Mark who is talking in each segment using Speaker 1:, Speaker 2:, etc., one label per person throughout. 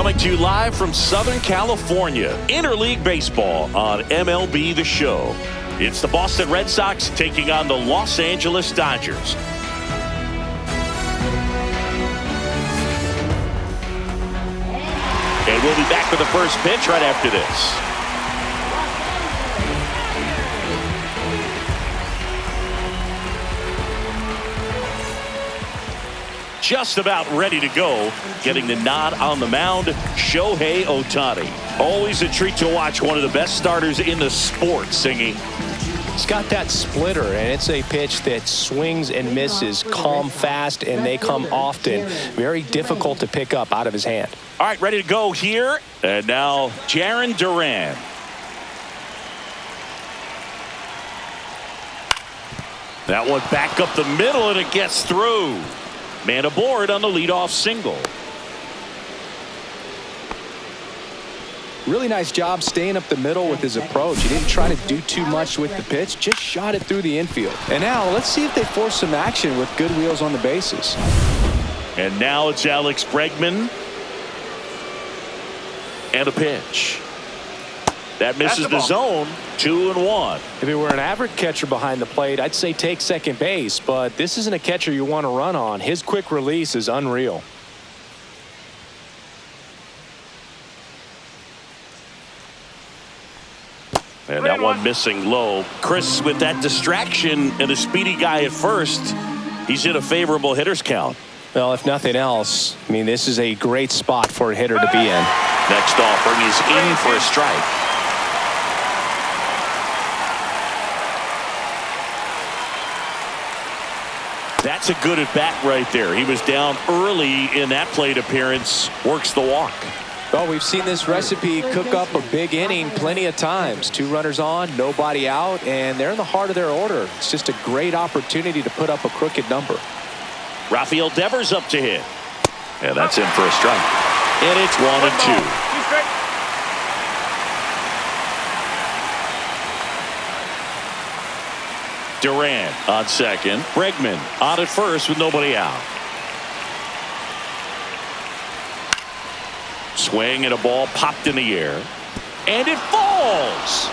Speaker 1: Coming to you live from Southern California, Interleague Baseball on MLB the Show. It's the Boston Red Sox taking on the Los Angeles Dodgers. And we'll be back with the first pitch right after this. Just about ready to go, getting the nod on the mound, Shohei Ohtani. Always a treat to watch one of the best starters in the sport, Singy.
Speaker 2: He's got that splitter, and it's a pitch that swings and misses, come fast, and they come often. Very difficult to pick up out of his hand.
Speaker 1: All right, ready to go here. And now, Jarren Duran. That one back up the middle, and it gets through. Man aboard on the leadoff single.
Speaker 2: Really nice job staying up the middle with his approach. He didn't try to do too much with the pitch, just shot it through the infield. And now let's see if they force some action with good wheels on the bases.
Speaker 1: And now it's Alex Bregman. And a pitch. That misses the zone. 2-1.
Speaker 2: If it were an average catcher behind the plate, I'd say take second base, but this isn't a catcher you want to run on. His quick release is unreal.
Speaker 1: And that one missing low. Chris, with that distraction and a speedy guy at first, he's in a favorable hitter's count.
Speaker 2: Well, if nothing else, I mean, this is a great spot for a hitter to be in.
Speaker 1: Next offering is in for a strike. That's a good at bat right there. He was down early in that plate appearance. Works the walk.
Speaker 2: Well, we've seen this recipe cook up a big inning plenty of times. 2 runners on, nobody out, and they're in the heart of their order. It's just a great opportunity to put up a crooked number.
Speaker 1: Rafael Devers up to hit. And that's in for a strike. And it's 1-2. Duran on second. Bregman on at first with nobody out. Swing and a ball popped in the air. And it falls.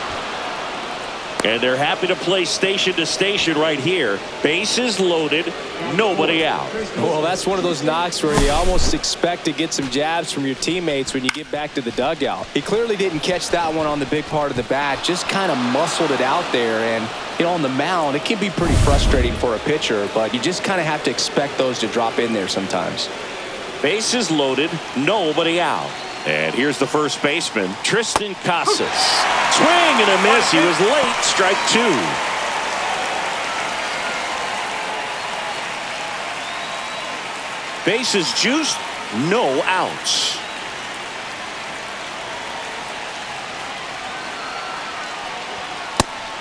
Speaker 1: And they're happy to play station to station right here. Bases loaded. Nobody out.
Speaker 2: Well, that's one of those knocks where you almost expect to get some jabs from your teammates when you get back to the dugout. He clearly didn't catch that one on the big part of the bat. Just kind of muscled it out there. And, you know, on the mound, it can be pretty frustrating for a pitcher, but you just kind of have to expect those to drop in there sometimes.
Speaker 1: Bases loaded. Nobody out. And here's the first baseman, Tristan Casas. Swing and a miss. He was late. Strike 2. Bases juiced. No outs.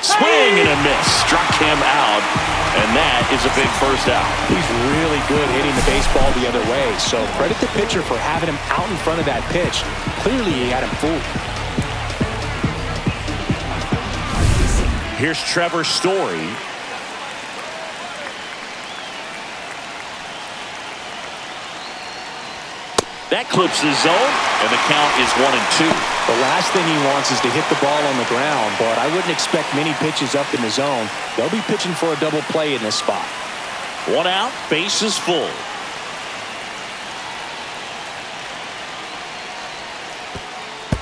Speaker 1: Swing and a miss. Struck him out. And that is a big first out.
Speaker 2: He's really good hitting the baseball the other way. So credit the pitcher for having him out in front of that pitch. Clearly he had him fooled.
Speaker 1: Here's Trevor Story. That clips the zone, and the count is 1-2.
Speaker 2: The last thing he wants is to hit the ball on the ground, but I wouldn't expect many pitches up in the zone. They'll be pitching for a double play in this spot.
Speaker 1: 1 out, bases full.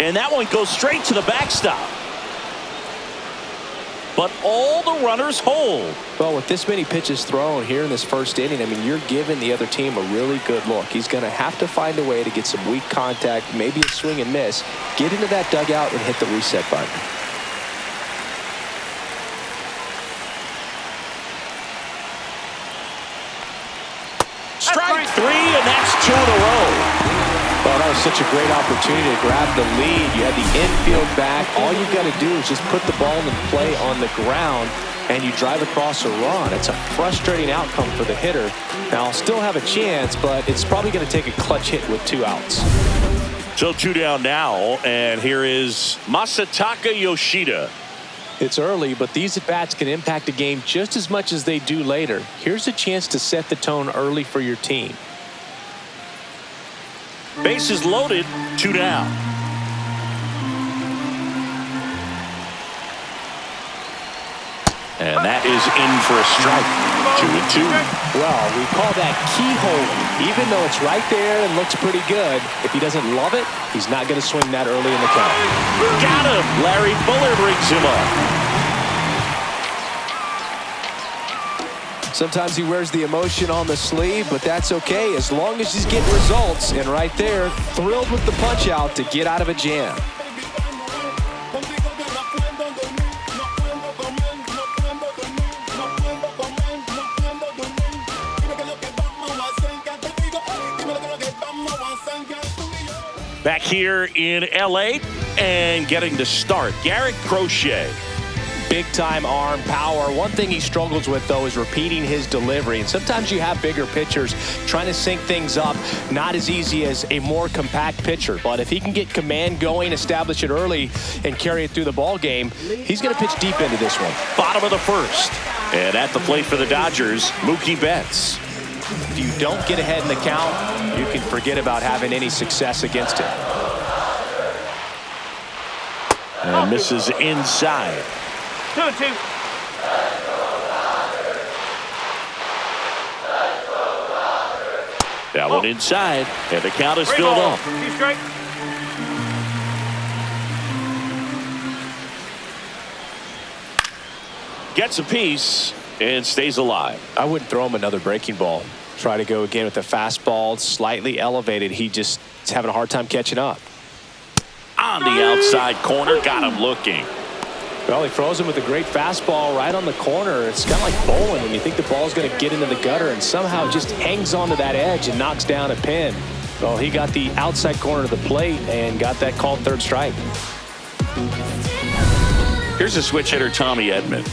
Speaker 1: And that one goes straight to the backstop. But all the runners hold.
Speaker 2: Well, with this many pitches thrown here in this first inning, I mean, you're giving the other team a really good look. He's going to have to find a way to get some weak contact, maybe a swing and miss, get into that dugout and hit the reset button.
Speaker 1: Strike 3, and that's 2 in a row.
Speaker 2: Well, that was such a great opportunity to grab the lead. You had the infield back. All you've got to do is just put the ball in play on the ground, and you drive across a run. It's a frustrating outcome for the hitter. Now, I'll still have a chance, but it's probably going to take a clutch hit with 2 outs.
Speaker 1: So 2 down now, and here is Masataka Yoshida.
Speaker 2: It's early, but these at-bats can impact a game just as much as they do later. Here's a chance to set the tone early for your team.
Speaker 1: Bases loaded, 2 down. And that is in for a strike. 2-2.
Speaker 2: Well, we call that keyhole. Even though it's right there and looks pretty good, if he doesn't love it, he's not going to swing that early in the count.
Speaker 1: Got him. Larry Buller brings him up.
Speaker 2: Sometimes he wears the emotion on the sleeve, but that's okay as long as he's getting results. And right there, thrilled with the punch out to get out of a jam.
Speaker 1: Back here in L.A. and getting the start, Garrett Crochet.
Speaker 2: Big-time arm power. One thing he struggles with, though, is repeating his delivery. And sometimes you have bigger pitchers trying to sync things up. Not as easy as a more compact pitcher. But if he can get command going, establish it early, and carry it through the ball game, he's going to pitch deep into this one.
Speaker 1: Bottom of the first. And at the plate for the Dodgers, Mookie Betts.
Speaker 2: If you don't get ahead in the count, you can forget about having any success against him.
Speaker 1: And misses inside.
Speaker 3: 2-2.
Speaker 1: That one inside, and the count is filled up. Gets a piece and stays alive.
Speaker 2: I wouldn't throw him another breaking ball. Try to go again with the fastball, slightly elevated. He just is having a hard time catching up.
Speaker 1: On the outside corner, got him looking.
Speaker 2: Well, he throws him with a great fastball right on the corner. It's kind of like bowling when you think the ball's going to get into the gutter and somehow just hangs onto that edge and knocks down a pin. Well, he got the outside corner of the plate and got that called third strike.
Speaker 1: Here's a switch hitter, Tommy Edman.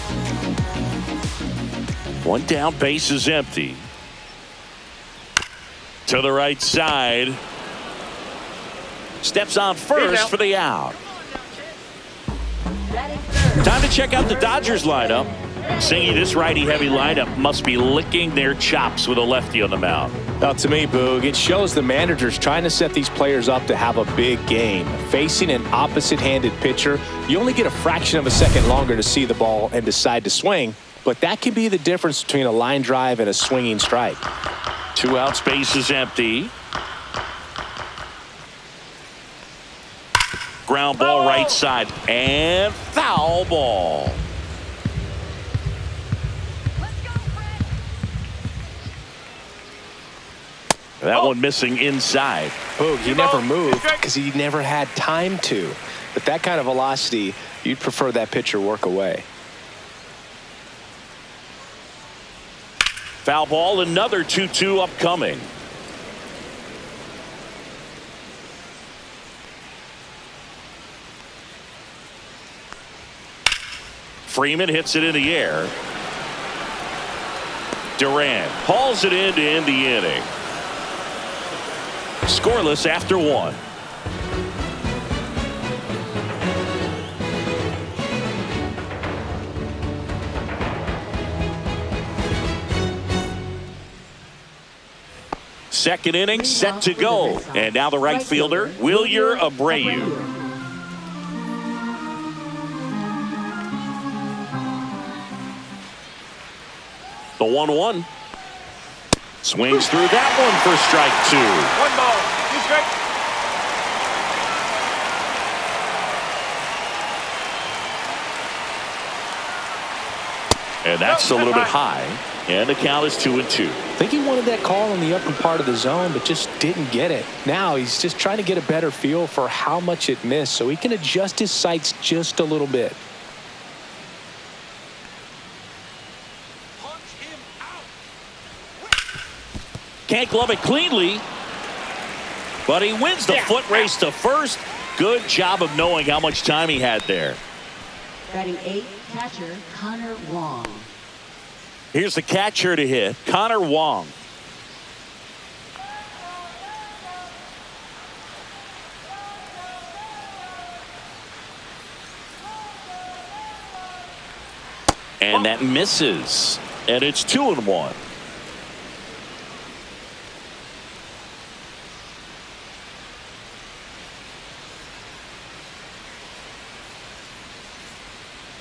Speaker 1: One down, base is empty. To the right side. Steps on first for the out. Time to check out the Dodgers lineup. Singy, this righty-heavy lineup must be licking their chops with a lefty on the mound.
Speaker 2: Now, to me, Boog, it shows the manager's trying to set these players up to have a big game. Facing an opposite-handed pitcher, you only get a fraction of a second longer to see the ball and decide to swing. But that can be the difference between a line drive and a swinging strike.
Speaker 1: 2 outs, base is empty. Ground ball right side and foul ball. That one missing inside.
Speaker 2: Boog, he never moved because he never had time to. But that kind of velocity, you'd prefer that pitcher work away.
Speaker 1: Foul ball, another 2-2 upcoming. Freeman hits it in the air. Durant hauls it in to end the inning. Scoreless after 1. Second inning set to go. And now the right fielder, Wilyer Abreu. The 1-1. Swings through that one for strike 2.
Speaker 3: 1 ball, 2 strikes.
Speaker 1: And that's a little bit high. And the count is 2-2.
Speaker 2: I think he wanted that call in the upper part of the zone, but just didn't get it. Now he's just trying to get a better feel for how much it missed so he can adjust his sights just a little bit.
Speaker 1: Can't glove it cleanly, but he wins the foot race to first. Good job of knowing how much time he had there.
Speaker 4: Batting 8, catcher Connor Wong.
Speaker 1: Here's the catcher to hit, Connor Wong. And that misses, and it's 2-1.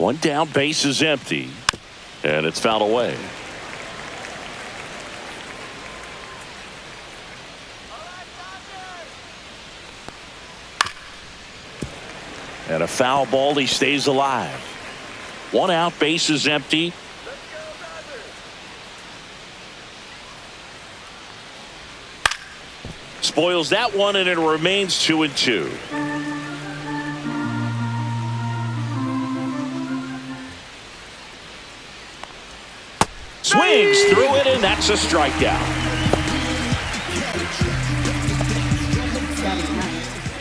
Speaker 1: One down, base is empty, and it's fouled away. And a foul ball, he stays alive. One out, base is empty. Spoils that one, and it remains 2-2. Swings through it, and that's a strikeout.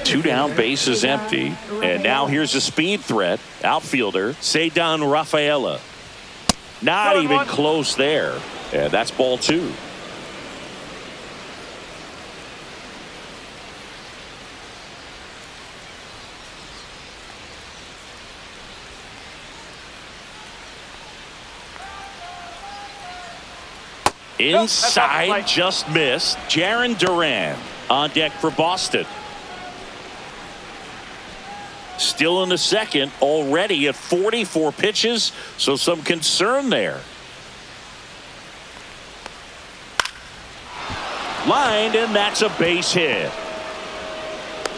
Speaker 1: 2 down, base is empty. And now here's a speed threat. Outfielder, Ceddanne Rafaela. Not even close there. And that's ball 2. Inside, just missed. Jarren Duran on deck for Boston. Still in the second, already at 44 pitches, so some concern there. Lined, and that's a base hit.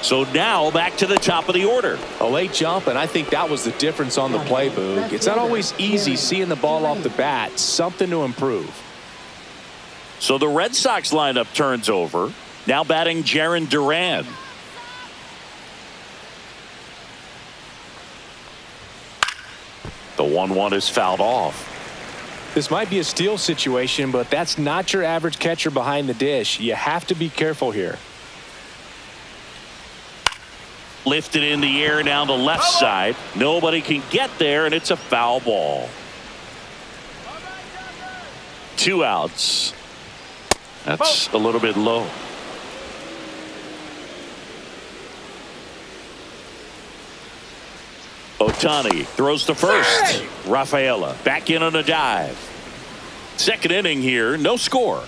Speaker 1: So now back to the top of the order.
Speaker 2: A late jump, and I think that was the difference on the play, Boog. It's not always easy seeing the ball off the bat. Something to improve.
Speaker 1: So the Red Sox lineup turns over. Now batting Jarren Duran. The 1-1 is fouled off.
Speaker 2: This might be a steal situation, but that's not your average catcher behind the dish. You have to be careful here.
Speaker 1: Lifted in the air down the left side. Nobody can get there, and it's a foul ball. 2 outs. That's a little bit low. Ohtani throws to first. Rafaela back in on a dive. Second inning here, no score.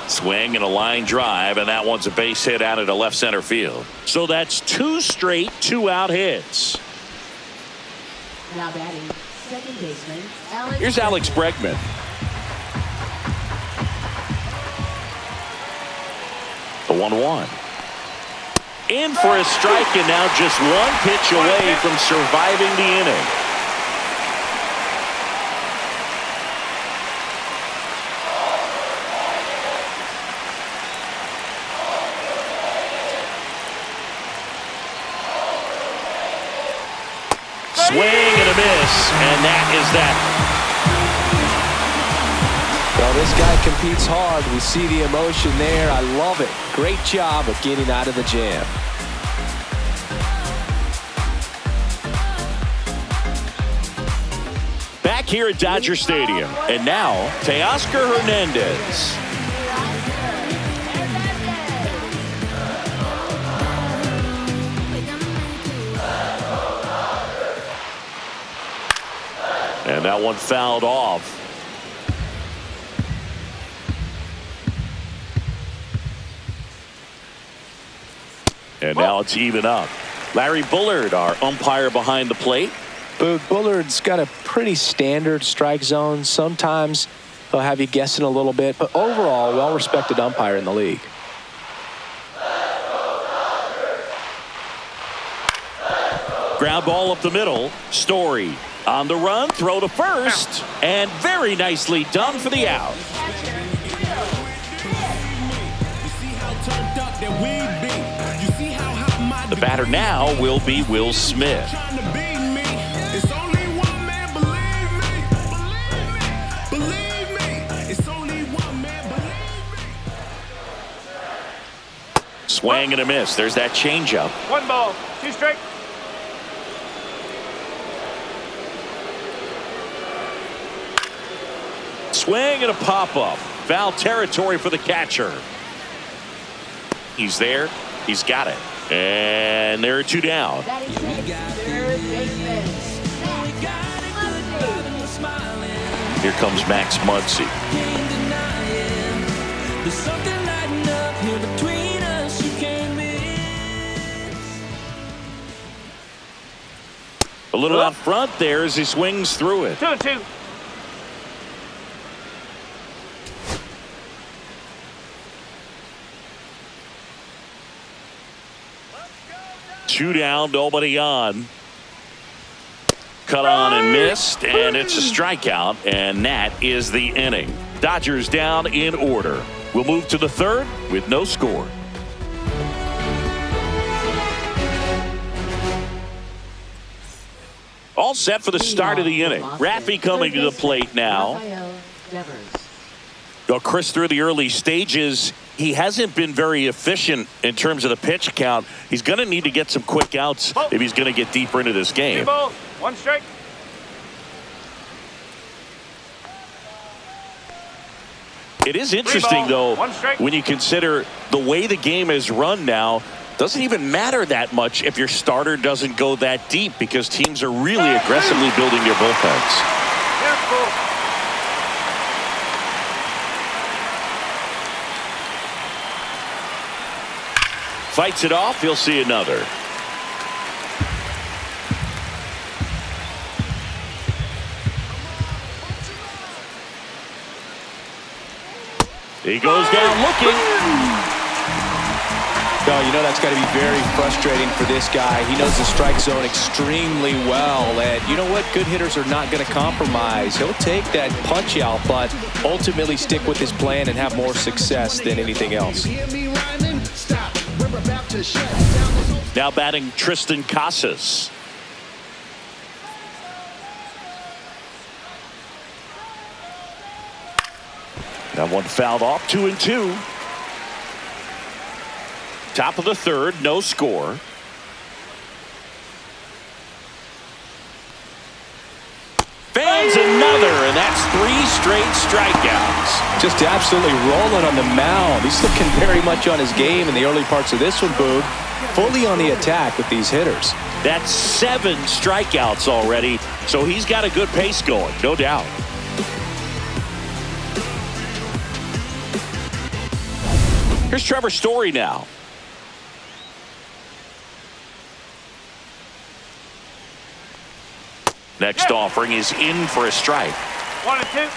Speaker 1: Swing and a line drive, and that one's a base hit out into left center field. So that's 2 straight 2-out hits.
Speaker 4: Now batting second baseman Alex.
Speaker 1: Here's Alex Bregman. The 1-1. In for a strike, and now just 1 pitch away from surviving the inning. Swing and a miss, and that is that.
Speaker 2: Well, this guy competes hard. We see the emotion there. I love it. Great job of getting out of the jam.
Speaker 1: Back here at Dodger Stadium, and now Teoscar Hernandez. And that one fouled off. And now it's even up. Larry Bullard, our umpire behind the plate.
Speaker 2: Bullard's got a pretty standard strike zone. Sometimes he'll have you guessing a little bit, but overall, well-respected umpire in the league.
Speaker 1: Ground ball up the middle. Story on the run, throw to first, and very nicely done for the out. The batter now will be Will Smith. Swing and a miss. There's that changeup.
Speaker 3: 1 ball, 2 strikes.
Speaker 1: Swing and a pop-up. Foul territory for the catcher. He's there. He's got it. And there are 2 down.
Speaker 4: Batting third baseman Max.
Speaker 1: Here comes Max Muncy. A little out front there as he swings through it.
Speaker 3: 2-2.
Speaker 1: Two down, nobody on. Cut on and missed, and it's a strikeout, and that is the inning. Dodgers down in order. We'll move to the third with no score. All set for the start of the inning. Raffy coming to the plate now. Well, Chris, through the early stages, he hasn't been very efficient in terms of the pitch count. He's going to need to get some quick outs if he's going to get deeper into this game.
Speaker 3: 1 strike.
Speaker 1: It is interesting, though, when you consider the way the game is run now. Doesn't even matter that much if your starter doesn't go that deep because teams are really aggressively building their bullpens.
Speaker 3: Careful.
Speaker 1: Fights it off. He'll see another. He goes down looking.
Speaker 2: No, you know that's got to be very frustrating for this guy. He knows the strike zone extremely well. And you know what? Good hitters are not going to compromise. He'll take that punch out, but ultimately stick with his plan and have more success than anything else.
Speaker 1: Now batting Tristan Casas. That one fouled off. 2-2. Top of the third, no score. Fans another, and that's 3 straight strikeouts.
Speaker 2: Just absolutely rolling on the mound. He's looking very much on his game in the early parts of this one, Boog. Fully on the attack with these hitters.
Speaker 1: That's 7 strikeouts already, so he's got a good pace going, no doubt. Here's Trevor Story now. Next offering is in for a strike.
Speaker 3: 1-2.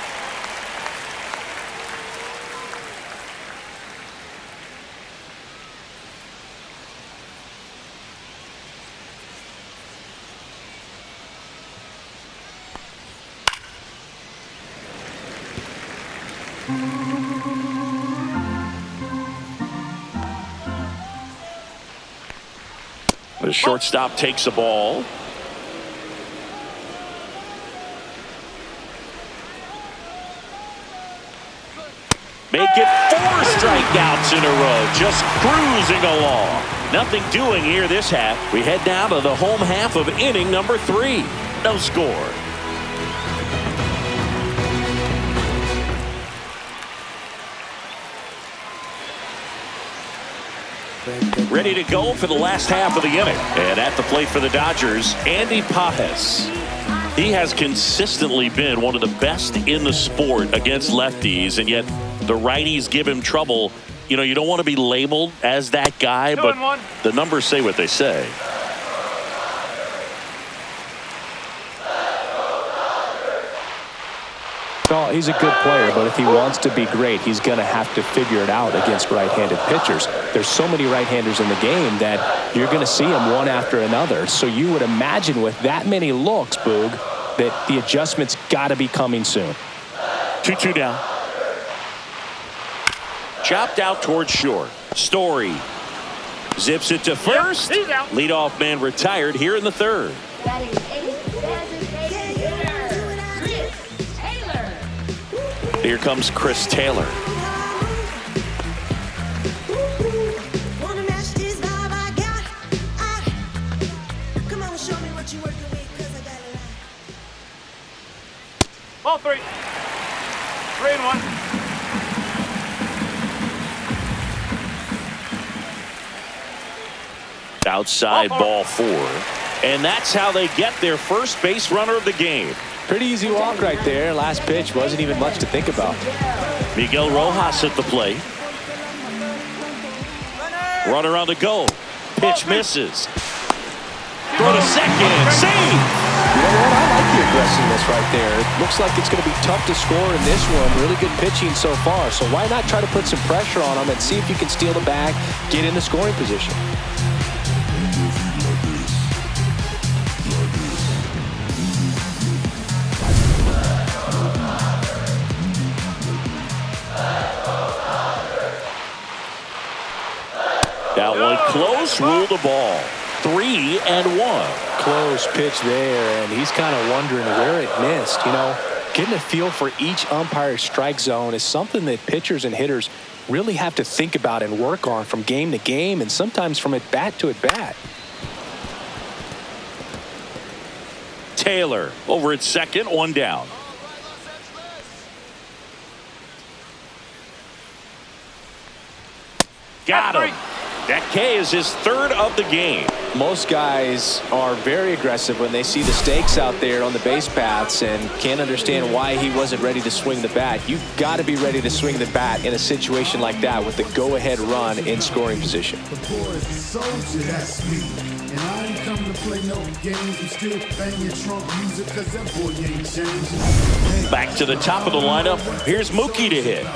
Speaker 1: The shortstop takes the ball. Make it 4 strikeouts in a row, just cruising along. Nothing doing here this half. We head down to the home half of inning number 3. No score. Ready to go for the last half of the inning. And at the plate for the Dodgers, Andy Pages. He has consistently been one of the best in the sport against lefties, and yet the righties give him trouble. You know, you don't want to be labeled as that guy, but the numbers say what they say.
Speaker 2: Well, he's a good player, but if he wants to be great, he's going to have to figure it out against right-handed pitchers. There's so many right-handers in the game that you're going to see them one after another. So you would imagine with that many looks, Boog, that the adjustment's got to be coming soon.
Speaker 1: 2-2 down. Chopped out towards short. Story zips it to first. Leadoff man retired here in the third. Here comes Chris Taylor.
Speaker 3: Ball 3. 3-1.
Speaker 1: Outside ball 4. And that's how they get their first base runner of the game.
Speaker 2: Pretty easy walk right there. Last pitch wasn't even much to think about.
Speaker 1: Miguel Rojas at the plate. Runner on the go. Pitch misses. Throw to second. Save.
Speaker 2: what? I like the aggressiveness right there. It looks like it's going to be tough to score in this one. Really good pitching so far. So why not try to put some pressure on him and see if you can steal the bag, get in the scoring position.
Speaker 1: That one close, ruled the ball. 3-1.
Speaker 2: Close pitch there, and he's kind of wondering where it missed. You know, getting a feel for each umpire's strike zone is something that pitchers and hitters really have to think about and work on from game to game and sometimes from at bat to at bat.
Speaker 1: Taylor over at second, one down. Got him. That K is his third of the game.
Speaker 2: Most guys are very aggressive when they see the stakes out there on the base paths and can't understand why he wasn't ready to swing the bat. You've got to be ready to swing the bat in a situation like that with the go-ahead run in scoring position.
Speaker 5: The boy is a soldier, that's me. And I ain't come to play no games. I'm still banging Trump music because that boy ain't changing.
Speaker 1: Back to the top of the lineup. Here's Mookie to hit.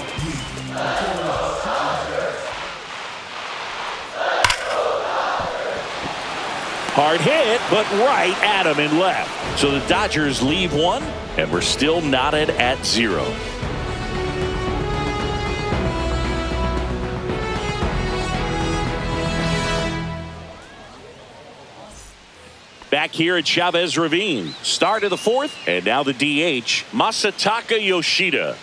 Speaker 1: Hard hit, but right at him and left. So the Dodgers leave one, and we're still knotted at 0. Back here at Chavez Ravine. Start of the fourth, and now the DH, Masataka Yoshida.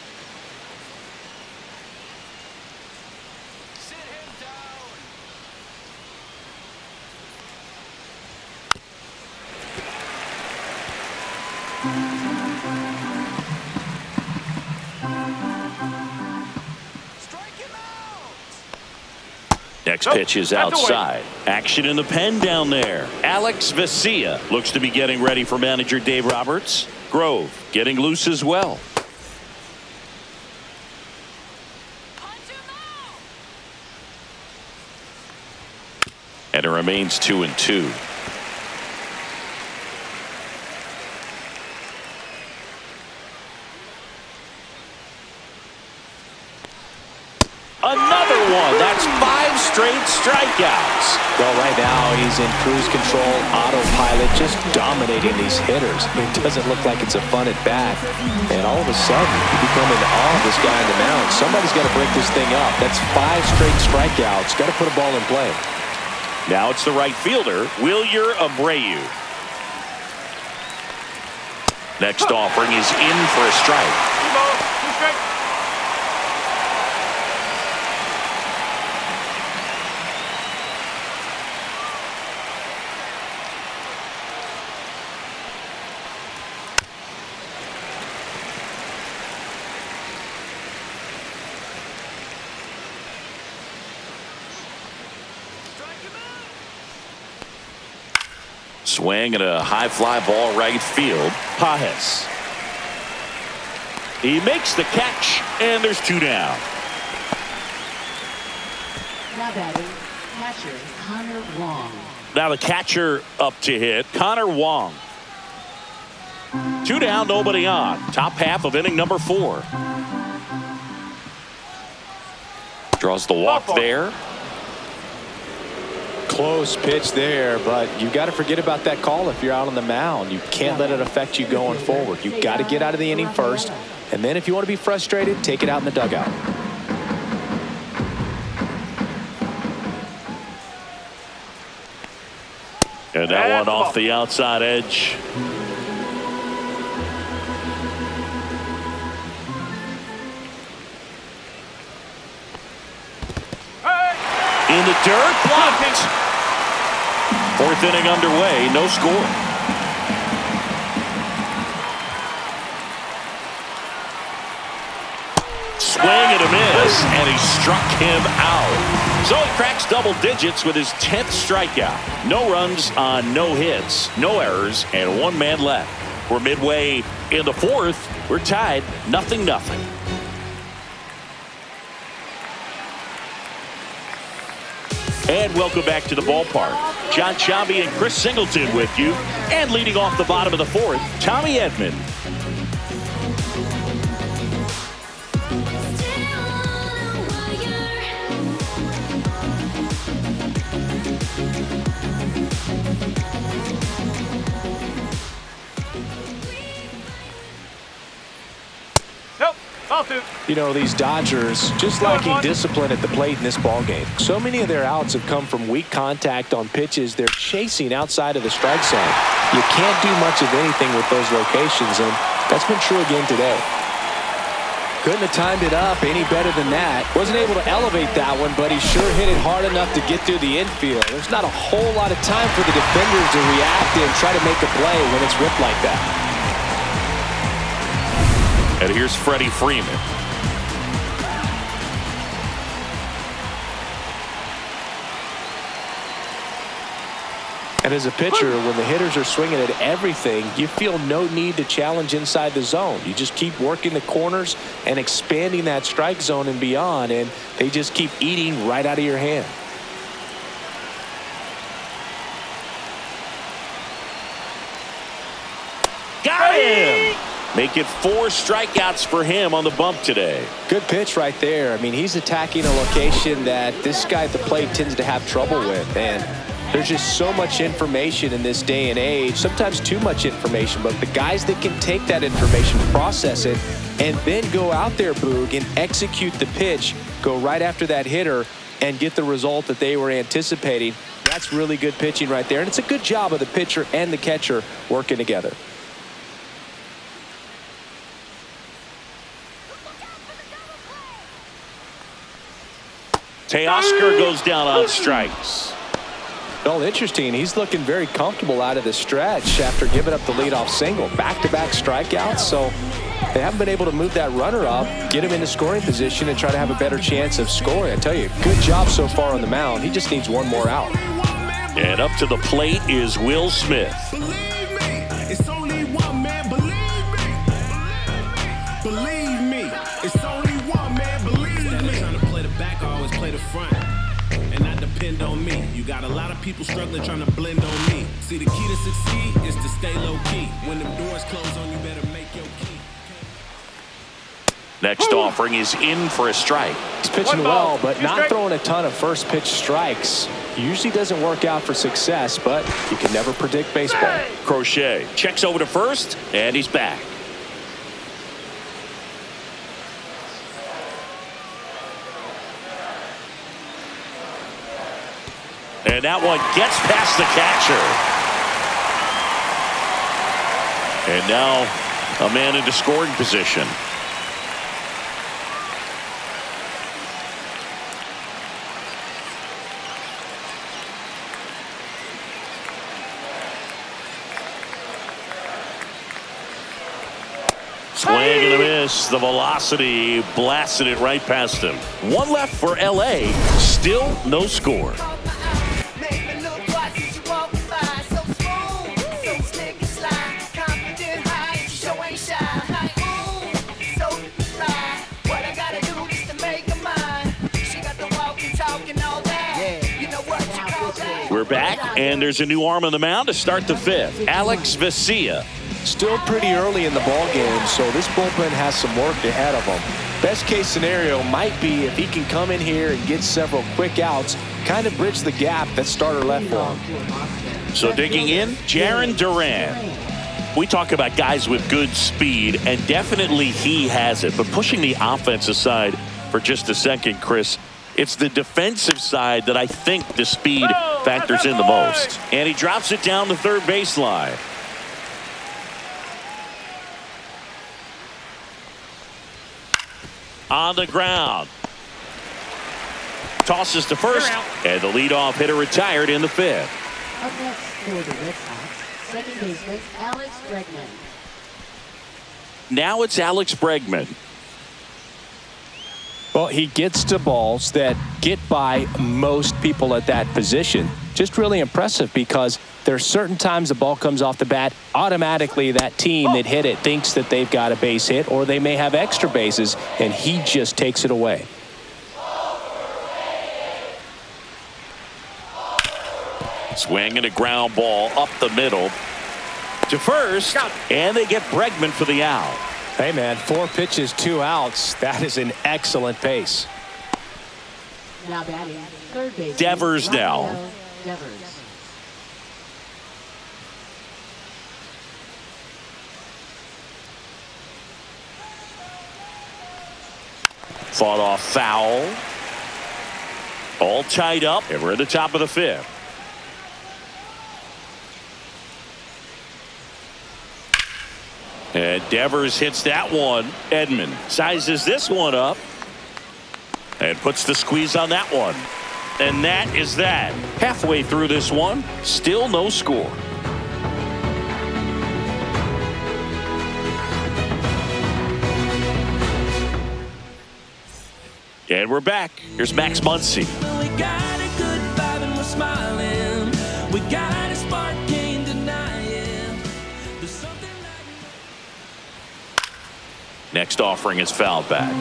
Speaker 1: Next pitch is outside. Action in the pen down there. Alex Vesia looks to be getting ready for manager Dave Roberts. Grove getting loose as well. And it remains 2-2. Another one. That's 5 straight strikeouts.
Speaker 2: Well, right now he's in cruise control, autopilot, just dominating these hitters. It doesn't look like it's a fun at bat. And all of a sudden, you become in awe of this guy on the mound. Somebody's got to break this thing up. That's 5 straight strikeouts. Got to put a ball in play.
Speaker 1: Now it's the right fielder, Wilyer Abreu. Next offering is in for a strike.
Speaker 3: 2 strikes.
Speaker 1: Swing and a high fly ball right field. Pajes. He makes the catch, and there's 2 down.
Speaker 4: Now batting, catcher Connor Wong.
Speaker 1: Now the catcher up to hit, Connor Wong. 2 down, nobody on. Top half of inning number 4. Draws the walk there.
Speaker 2: Close pitch there, but you got to forget about that call if you're out on the mound. You can't let it affect you going forward. You've got to get out of the inning first, and then if you want to be frustrated, take it out in the dugout.
Speaker 1: And that one off the outside edge. In the dirt, blocked. 4th inning underway, no score. Swing and a miss, and he struck him out. So he cracks double digits with his 10th strikeout. No runs on no hits, no errors, and 1 man left. We're midway in the 4th. We're tied 0-0. And welcome back to the ballpark. John Chambi and Chris Singleton with you. And leading off the bottom of the fourth, Tommy Edman.
Speaker 2: You know, these Dodgers just lacking discipline at the plate in this ballgame. So many of their outs have come from weak contact on pitches they're chasing outside of the strike zone. You can't do much of anything with those locations, and that's been true again today. Couldn't have timed it up any better than that. Wasn't able to elevate that one, but he sure hit it hard enough to get through the infield. There's not a whole lot of time for the defenders to react and try to make a play when it's ripped like that.
Speaker 1: And here's Freddie Freeman.
Speaker 2: And as a pitcher, when the hitters are swinging at everything, you feel no need to challenge inside the zone. You just keep working the corners and expanding that strike zone and beyond, and they just keep eating right out of your hand.
Speaker 1: Got him! Make it 4 strikeouts for him on the bump today.
Speaker 2: Good pitch right there. I mean, he's attacking a location that this guy at the plate tends to have trouble with. And there's just so much information in this day and age, sometimes too much information. But the guys that can take that information, process it, and then go out there, Boog, and execute the pitch, go right after that hitter, and get the result that they were anticipating. That's really good pitching right there. And it's a good job of the pitcher and the catcher working together.
Speaker 1: Teoscar goes down on strikes.
Speaker 2: Well, interesting. He's looking very comfortable out of the stretch after giving up the leadoff single. Back-to-back strikeouts, so they haven't been able to move that runner up, get him into scoring position, and try to have a better chance of scoring. I tell you, good job so far on the mound. He just needs one more out.
Speaker 1: And up to the plate is Will Smith.
Speaker 5: Believe me, it's only one man. Believe me. Believe me, it's only one man. Believe me.
Speaker 6: Trying to play the back, I always play the front. And I depend on me. You got a lot of people struggling trying to blend on me. See, the key to succeed is to stay low key. When the doors close on you, better make your key.
Speaker 1: Next offering is in for a strike.
Speaker 2: He's pitching well, but not throwing a ton of first pitch strikes. Usually doesn't work out for success, but you can never predict baseball.
Speaker 1: Crochet checks over to first, and he's back. And that one gets past the catcher. And now a man into scoring position. Swing and a miss. The velocity blasted it right past him. One left for LA. Still no score. We're back, and there's a new arm on the mound to start the fifth. Alex Vesia.
Speaker 2: Still pretty early in the ball game, so this bullpen has some work ahead of him. Best case scenario might be if he can come in here and get several quick outs, kind of bridge the gap that starter left for him.
Speaker 1: So digging in, Jarren Duran. We talk about guys with good speed, and definitely he has it. But pushing the offense aside for just a second, Chris, it's the defensive side that I think the speed factors in the most. And he drops it down the third baseline. On the ground. Tosses to first, and the leadoff hitter retired in the fifth.
Speaker 4: Up next for the Red Sox, second baseman Alex Bregman.
Speaker 1: Now it's Alex Bregman.
Speaker 2: Well, he gets to balls that get by most people at that position. Just really impressive because there are certain times the ball comes off the bat, automatically that team that hit it thinks that they've got a base hit or they may have extra bases, and he just takes it away.
Speaker 1: Swing and a ground ball up the middle to first, and they get Bregman for the out.
Speaker 2: Hey, man, 4 pitches, 2 outs. That is an excellent pace.
Speaker 4: Now batting, third base.
Speaker 1: Devers now.
Speaker 4: Devers.
Speaker 1: Fought off foul. All tied up, and we're at the top of the 5th. And Devers hits that one. Edman sizes this one up and puts the squeeze on that one. And that is that. Halfway through this one, still no score. And we're back. Here's Max Muncy.
Speaker 7: We got a good vibe and we're smiling. We got a spark, can't deny it. There's something like...
Speaker 1: Next offering is fouled back.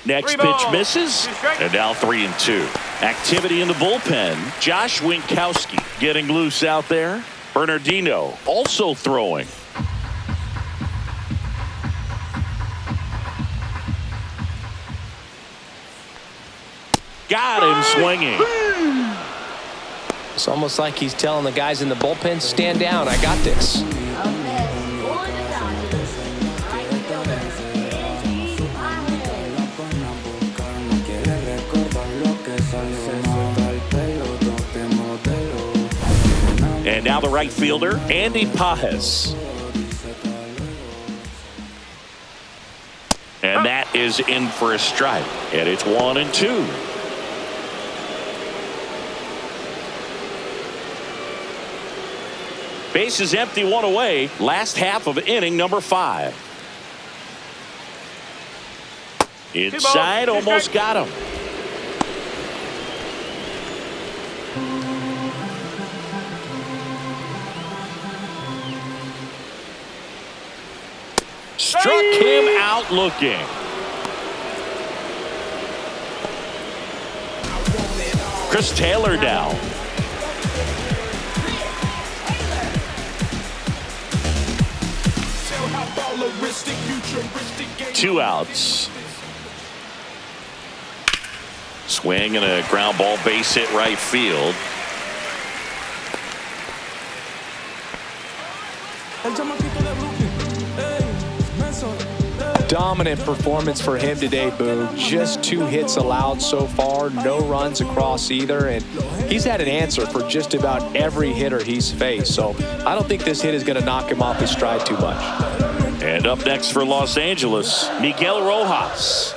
Speaker 1: Next pitch misses, and now 3-2. Activity in the bullpen. Josh Winkowski getting loose out there. Bernardino also throwing. Got him swinging.
Speaker 2: It's almost like he's telling the guys in the bullpen, stand down, I got this.
Speaker 4: Up next, for the Dodgers, right fielder, Andy Pajes.
Speaker 1: And now the right fielder, Andy Pajes. And that is in for a strike. And it's 1-2. Base is empty, 1 away. Last half of inning number 5. Inside, almost got him. Struck him out looking. Chris Taylor down. Two outs. Swing and a ground ball, base hit right field.
Speaker 2: Dominant performance for him today, Boo. Just 2 hits allowed so far, no runs across either, and he's had an answer for just about every hitter he's faced. So I don't think this hit is going to knock him off his stride too much.
Speaker 1: And up next for Los Angeles, Miguel Rojas.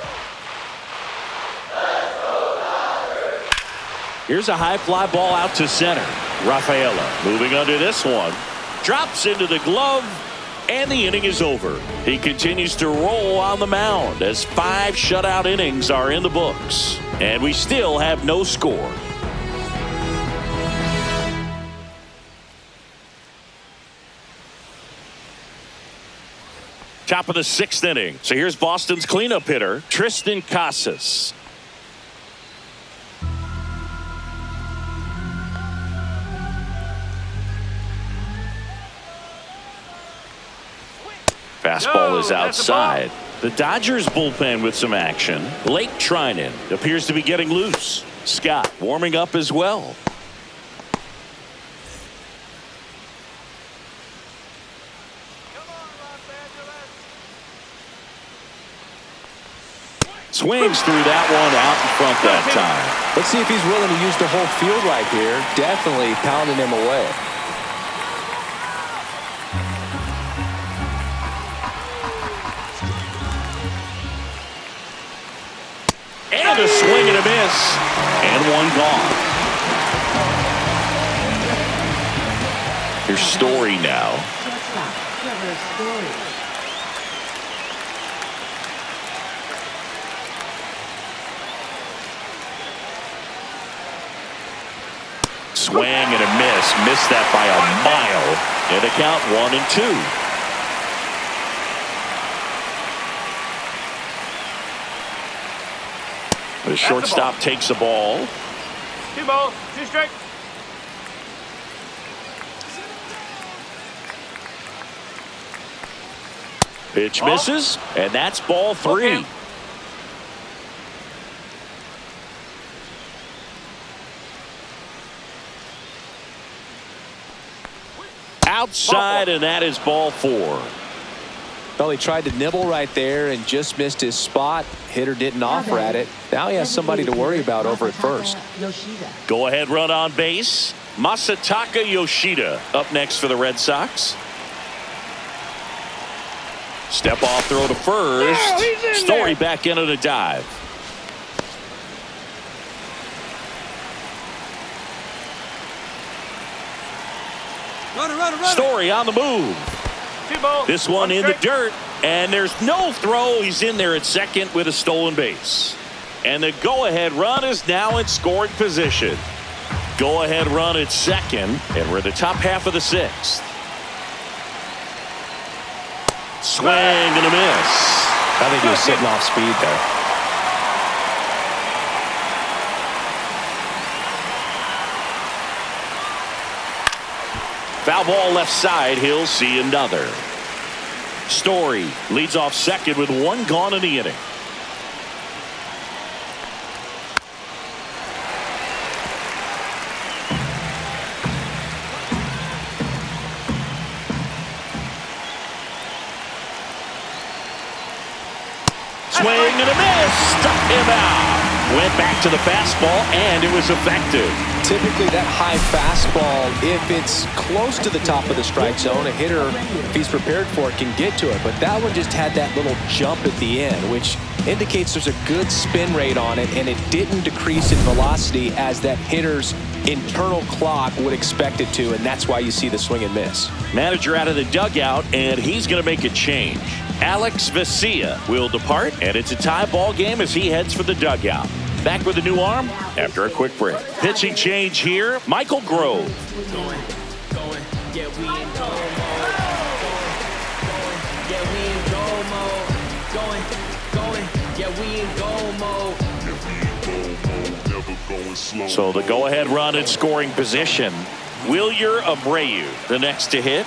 Speaker 1: Here's a high fly ball out to center. Rafaela moving under this one. Drops into the glove, and the inning is over. He continues to roll on the mound as 5 shutout innings are in the books. And we still have no score. Top of the 6th inning. So here's Boston's cleanup hitter, Tristan Casas. Fastball is outside. The Dodgers bullpen with some action. Blake Trinan appears to be getting loose. Scott warming up as well. Swings through that one out in front that time.
Speaker 2: Let's see if he's willing to use the whole field right here. Definitely pounding him away.
Speaker 1: And a swing and a miss. And one gone. Here's Story now.
Speaker 4: Shortstop, Trevor Story.
Speaker 1: Swing and a miss. Missed that by a mile. And a count 1-2. The shortstop takes the ball.
Speaker 3: 2 balls, 2 strikes.
Speaker 1: Pitch misses, and that's ball 3.
Speaker 3: Okay.
Speaker 1: Outside, and that is ball 4.
Speaker 2: Well, he tried to nibble right there and just missed his spot. Hitter didn't offer at it. Now he has somebody to worry about over at first.
Speaker 1: Go ahead run on base. Masataka Yoshida up next for the Red Sox. Step off throw to first. Story back into the dive. Story on the move.
Speaker 3: 2 balls.
Speaker 1: This one in the
Speaker 3: strike.
Speaker 1: dirt, and there's no throw. He's in there at second with a stolen base. And the go-ahead run is now in scoring position. Go-ahead run at second, and we're in the top half of the 6th. Swing and a miss.
Speaker 2: I think he was sitting off speed there.
Speaker 1: Foul ball left side. He'll see another. Story leads off second with 1 gone in the inning. Swing and a miss. Struck him out. Went back to the fastball, and it was effective.
Speaker 2: Typically that high fastball, if it's close to the top of the strike zone, a hitter, if he's prepared for it, can get to it. But that one just had that little jump at the end, which indicates there's a good spin rate on it, and it didn't decrease in velocity as that hitter's internal clock would expect it to, and that's why you see the swing and miss.
Speaker 1: Manager out of the dugout, and he's going to make a change. Alex Vesia will depart, and it's a tie ball game as he heads for the dugout. Back with a new arm after a quick break. Pitching change here, Michael Grove. So the go-ahead run in scoring position. Wilyer Abreu, the next to hit.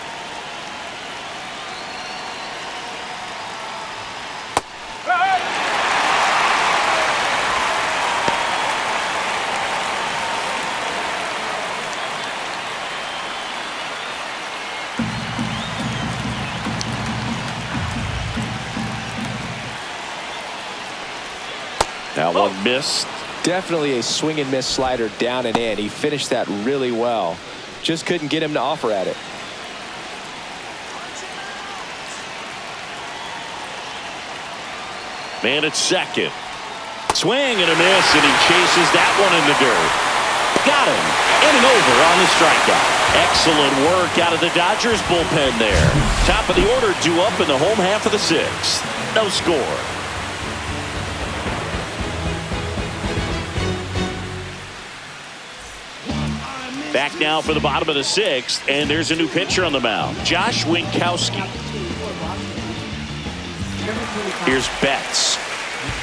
Speaker 1: That one missed.
Speaker 2: Definitely a swing and miss slider down and in. He finished that really well. Just couldn't get him to offer at it.
Speaker 1: Man at second. Swing and a miss, and he chases that one in the dirt. Got him. Inning over on the strikeout. Excellent work out of the Dodgers bullpen there. Top of the order due up in the home half of the 6th. No score. Back now for the bottom of the 6th, and there's a new pitcher on the mound, Josh Winkowski. Here's Betts.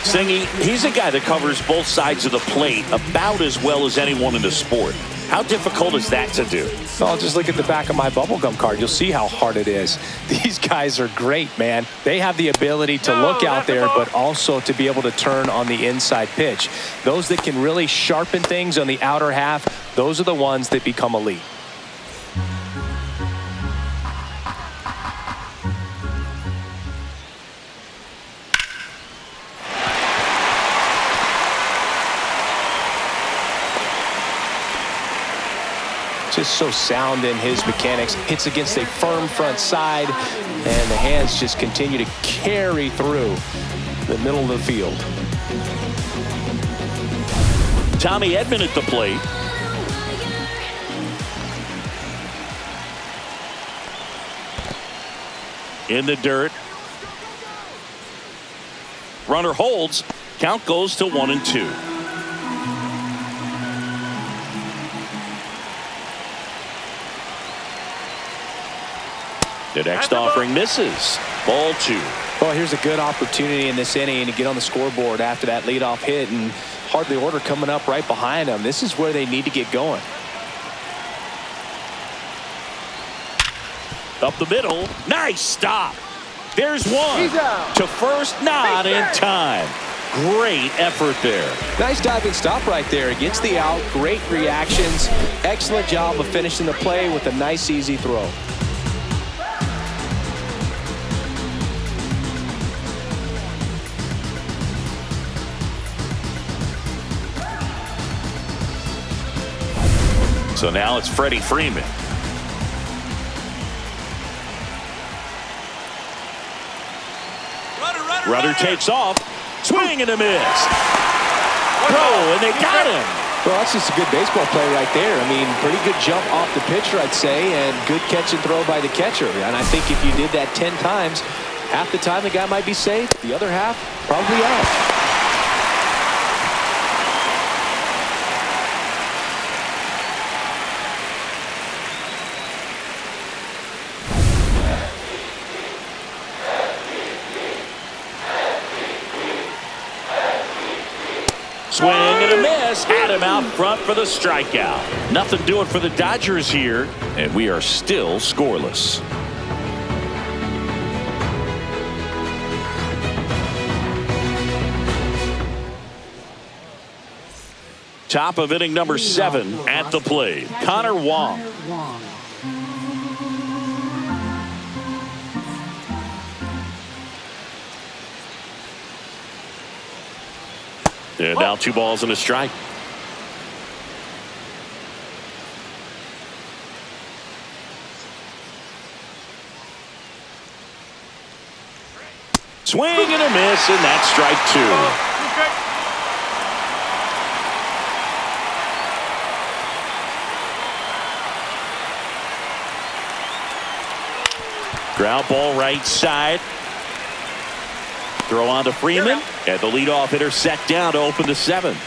Speaker 1: Singy, he's a guy that covers both sides of the plate about as well as anyone in the sport. How difficult is that to do?
Speaker 2: Well, just look at the back of my bubblegum card. You'll see how hard it is. These guys are great, man. They have the ability to look out there, but also to be able to turn on the inside pitch. Those that can really sharpen things on the outer half, those are the ones that become elite. Just so sound in his mechanics. Hits against a firm front side, and the hands just continue to carry through the middle of the field.
Speaker 1: Tommy Edman at the plate. In the dirt. Runner holds. Count goes to 1-2. The next offering misses. Ball 2.
Speaker 2: Well, here's a good opportunity in this inning to get on the scoreboard after that leadoff hit, and hardly order coming up right behind them. This is where they need to get going.
Speaker 1: Up the middle. Nice stop. There's one. To first, not in time. Great effort there.
Speaker 2: Nice diving stop right there. Gets the out. Great reactions. Excellent job of finishing the play with a nice, easy throw.
Speaker 1: So now it's Freddie Freeman. Rudder takes off. Swing and a miss. Throw, and they got him.
Speaker 2: Well, that's just a good baseball play right there. I mean, pretty good jump off the pitcher, I'd say, and good catch and throw by the catcher. And I think if you did that 10 times, half the time the guy might be safe. The other half, probably out.
Speaker 1: Swing and a miss. Had him out front for the strikeout. Nothing doing for the Dodgers here, and we are still scoreless. Top of inning number 7 at the plate. Connor Wong. And now 2 balls and a strike. Swing and a miss, and that's strike 2. Ground ball right side. Throw on to Freeman, and the leadoff hitter set down to open the 7th.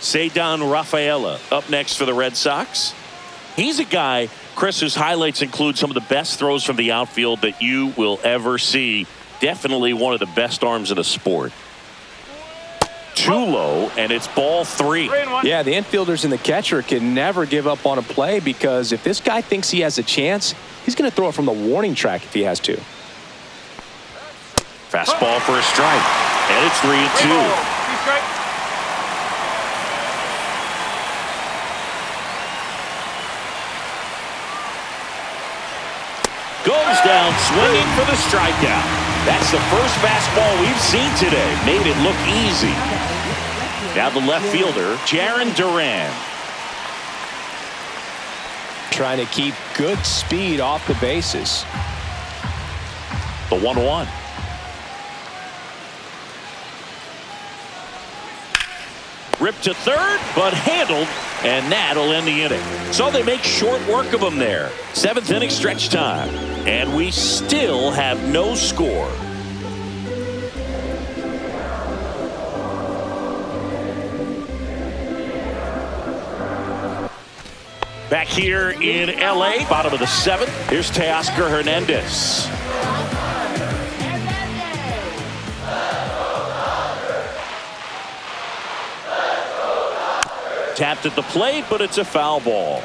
Speaker 1: Ceddanne Rafaela up next for the Red Sox. He's a guy, Chris, whose highlights include some of the best throws from the outfield that you will ever see. Definitely one of the best arms in the sport. Too low, and it's ball 3.
Speaker 2: Yeah, the infielders and the catcher can never give up on a play, because if this guy thinks he has a chance, he's going to throw it from the warning track if he has to.
Speaker 1: Fastball for a strike, and it's 3-2. Goes down swinging for the strikeout. That's the first fastball we've seen today. Made it look easy. Now the left fielder, Jarren Duran.
Speaker 2: Trying to keep good speed off the bases.
Speaker 1: The 1-1. Ripped to third, but handled, and that'll end the inning. So they make short work of him there. 7th inning stretch time, and we still have no score. Back here in LA, bottom of the 7th, here's Teoscar Hernandez. Tapped at the plate, but it's a foul ball.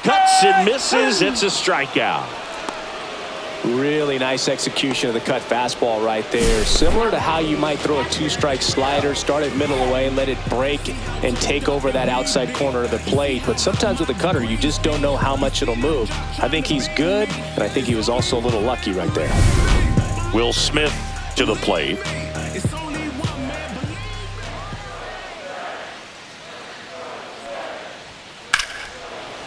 Speaker 1: Cuts and misses. It's a strikeout.
Speaker 2: Really nice execution of the cut fastball right there. Similar to how you might throw a 2-strike slider, start it middle away, let it break and take over that outside corner of the plate. But sometimes with a cutter, you just don't know how much it'll move. I think he's good, and I think he was also a little lucky right there.
Speaker 1: Will Smith to the plate.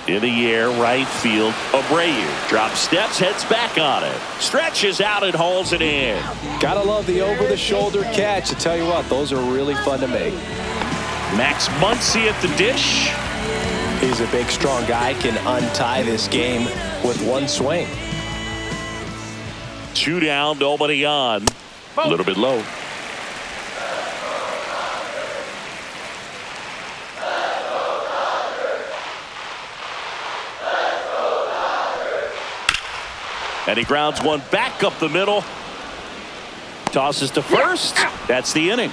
Speaker 1: In the air, right field. Abreu drops steps, heads back on it. Stretches out and hauls it in.
Speaker 2: Gotta love the over-the-shoulder catch. I tell you what, those are really fun to make.
Speaker 1: Max Muncy at the dish.
Speaker 2: He's a big, strong guy. Can untie this game with one swing.
Speaker 1: 2 down, nobody on. A little bit low. And he grounds one back up the middle. Tosses to first. That's the inning.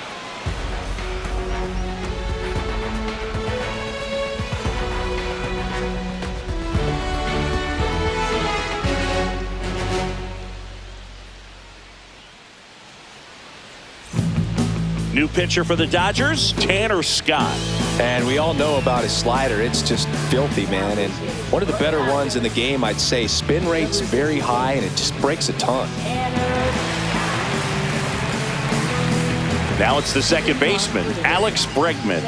Speaker 1: New pitcher for the Dodgers, Tanner Scott.
Speaker 2: And we all know about his slider. It's just filthy, man. And one of the better ones in the game, I'd say. Spin rate's very high, and it just breaks a ton.
Speaker 1: Now it's the second baseman, Alex Bregman.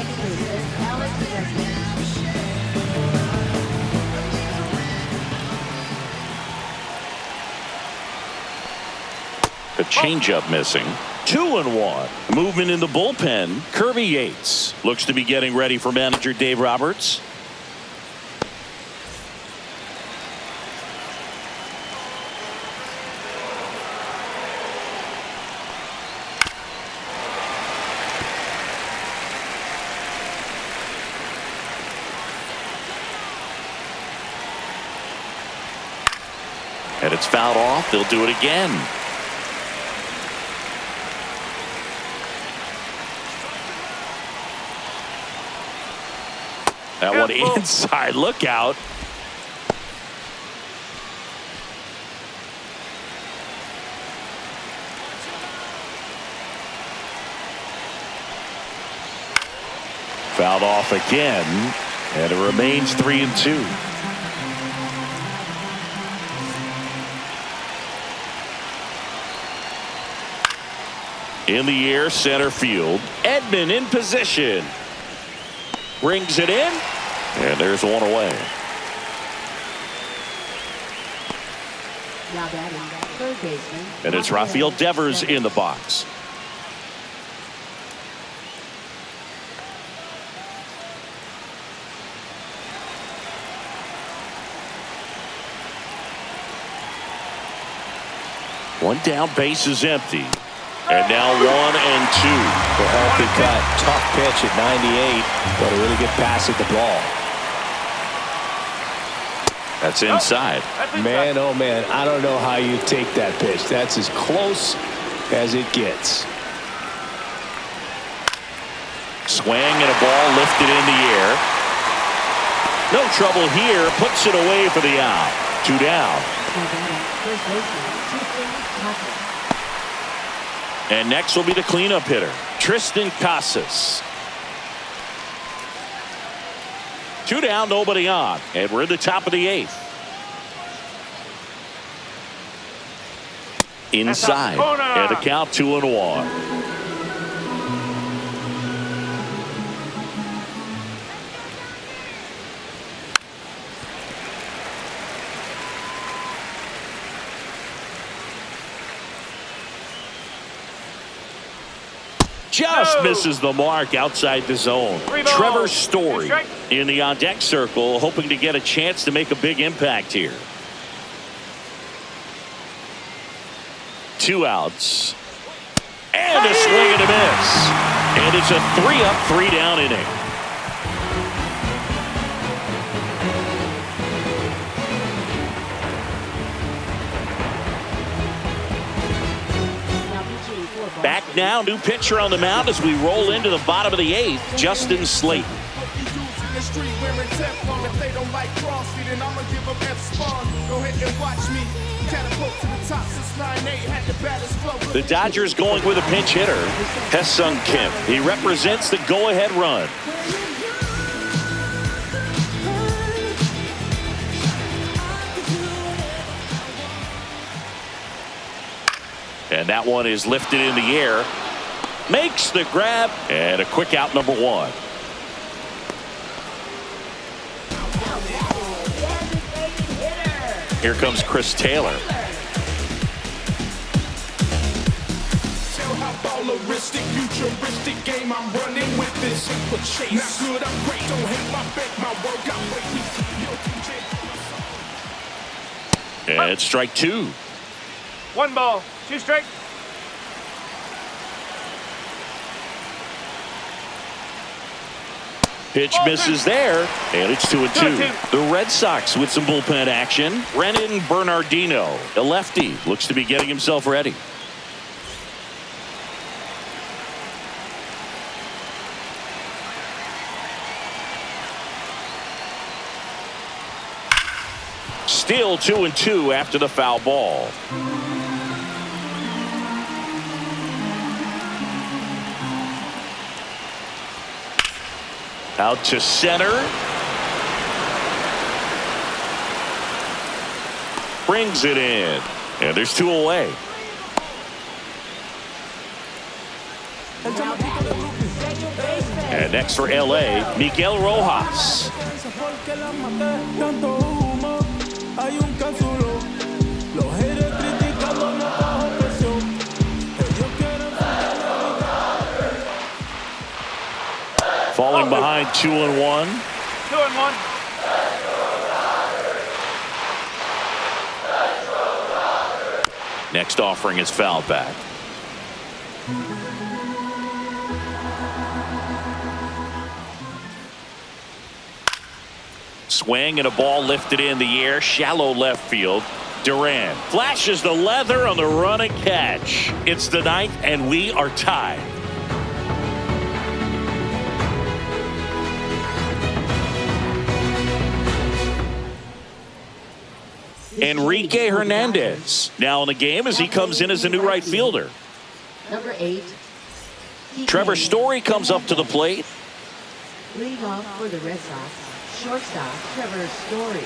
Speaker 1: The changeup missing. 2-1. Movement in the bullpen. Kirby Yates looks to be getting ready for manager Dave Roberts. And it's fouled off. They'll do it again. That one inside. Look out. Fouled off again, and it remains 3-2. In the air, center field. Edman in position. Brings it in, and there's one away.
Speaker 4: Now batting, third baseman.
Speaker 1: And it's Rafael Devers in the box. One down, base is empty. And now 1-2.
Speaker 2: The healthy cut. Tough pitch at 98, but a really good pass at the ball.
Speaker 1: That's inside.
Speaker 2: Man, oh man, I don't know how you take that pitch. That's as close as it gets.
Speaker 1: Swing and a ball lifted in the air. No trouble here. Puts it away for the out. 2 down.
Speaker 4: First baseman,
Speaker 1: And next will be the cleanup hitter, Tristan Casas. 2 down, nobody on, and we're in the top of the 8th. Inside, and the count 2-1. Just misses the mark outside the zone. Trevor Story in the on-deck circle, hoping to get a chance to make a big impact here. 2 outs. And a swing and a miss. And it's a 3-up, 3-down inning. Back now, new pitcher on the mound as we roll into the bottom of the 8th, Justin Slayton. The Dodgers going with a pinch hitter, Ha-Seong Kim. He represents the go-ahead run. And that one is lifted in the air. Makes the grab. And a quick out, number 1. Here comes Chris Taylor. And strike 2.
Speaker 3: 1 ball, 2 strikes.
Speaker 1: Pitch misses there, and it's 2-2. The Red Sox with some bullpen action. Brennan Bernardino, a lefty, looks to be getting himself ready. Still 2-2 after the foul ball. Out to center. Brings it in. And there's 2 away. And next for LA, Miguel Rojas. Falling behind 2-1.
Speaker 3: 2-1.
Speaker 1: Next offering is fouled back. Swing and a ball lifted in the air, shallow left field. Duran flashes the leather on the run and catch. It's the 9th, and we are tied. Enrique Hernandez now in the game as he comes in as a new right fielder.
Speaker 4: Number 8.
Speaker 1: Trevor Story comes up to the plate.
Speaker 4: Leading off for the Red Sox, shortstop Trevor Story.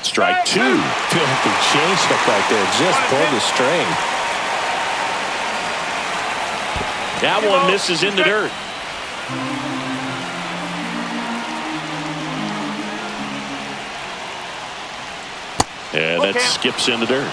Speaker 1: Strike 2.
Speaker 2: Filthy changeup right there. Just pulled the string.
Speaker 1: That one misses in the dirt. And that skips in the dirt.